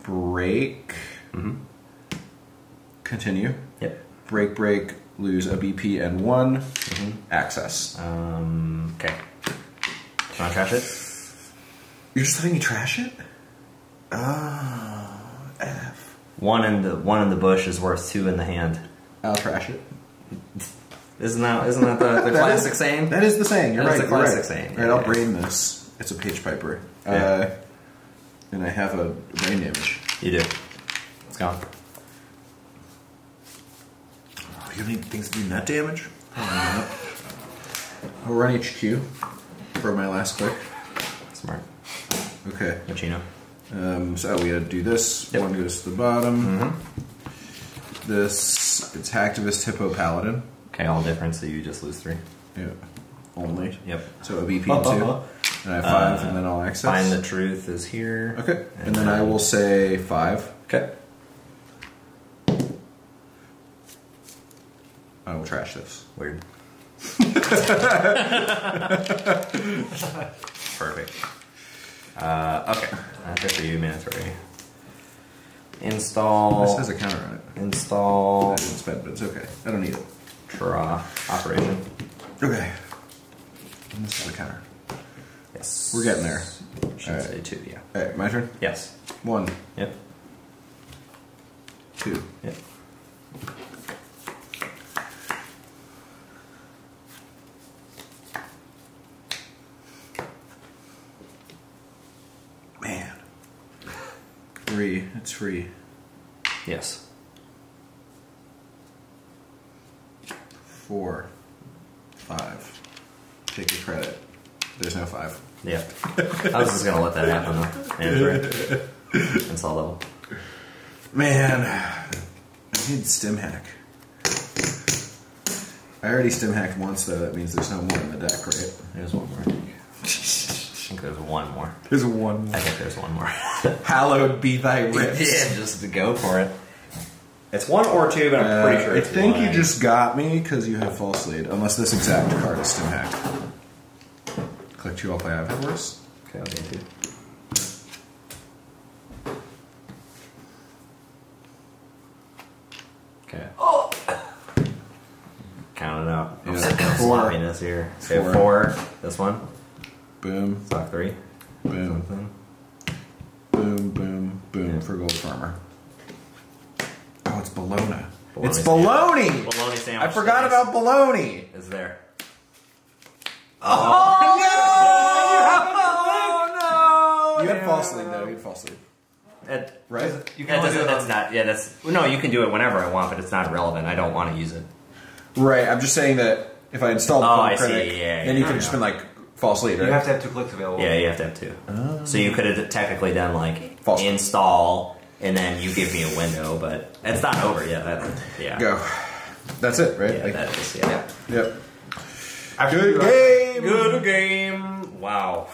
break. Mm-hmm. Continue. Yep. Break, lose a BP and 1. Mm-hmm. Access. Okay. Do you want to trash it? You're just letting me trash it? Oh, F. One in the bush is worth 2 in the hand. I'll trash it. Isn't that the classic saying? That is the saying. You're That right. is the You're classic right. saying. All right, I'll brain this. It's a page piper. Yeah. And I have a brain damage. You do. It's gone. Oh, you have any things to do net damage? I'll run HQ for my last click. Smart. Okay. Machino. So we gotta do this. Yep. 1 goes to the bottom. Mm-hmm. This, it's Hacktivist Hippo Paladin. Okay, all different, so you just lose 3. Yeah. Only. Yep. So a BP and 2. And I have 5, and then I'll access. Find the truth is here. Okay. And then I will say 5. Okay. I will trash this. Weird. Perfect. Okay. That's it for you, mandatory. Install. This has a counter on it. I Install. didn't spend, but it's okay. I don't need it. Draw. Operation. Okay. And this is a counter. Yes. We're getting there. Should Alright. say 2, yeah. Alright, my turn. Yes. 1, Yep. 2. Yep. Man. 3. It's free. Yes. 4. 5. Take your credit. There's no 5. Yep. I was just gonna let that happen though. Mandatory. Install level. Man. I need stim hack. I already stim hacked once though. That means there's no more in the deck, right? There's one more. I think there's one more. There's 1 more. I think there's one more. Hallowed be thy rips. Yeah, just to go for it. It's 1 or 2, but I'm pretty sure I it's think 1. you just got me because you have false lead. Unless this exact card is stim hack. Click 2, I'll play Avhorse. Okay, I'll get 2. Okay. Count it out. Yeah. No 4. sloppiness here. Okay, 4. 4. This one. Boom. Stock 3. Boom. Something. Boom, boom, boom Yeah. for Gold Farmer. Oh, it's bologna. Bologna It's sandwich. bologna! Bologna sandwich. I forgot sticks about bologna! Is there? Oh, no! You had false lead though. You had false lead. Right? You can that's not. Yeah, that's. No, you can do it whenever I want, but it's not relevant. I don't want to use it. Right. I'm just saying that if I installed I see, Critic, yeah, then you yeah. could have just been like false lead, right? You have to have 2 clicks available. Yeah, you have to have 2. So you could have technically done like False. install, and then you give me a window, but it's not over yet. Yeah. Go. That's it, right? Yeah, Like- that is. Yeah. Yep. After Good you- game! Good game. Wow.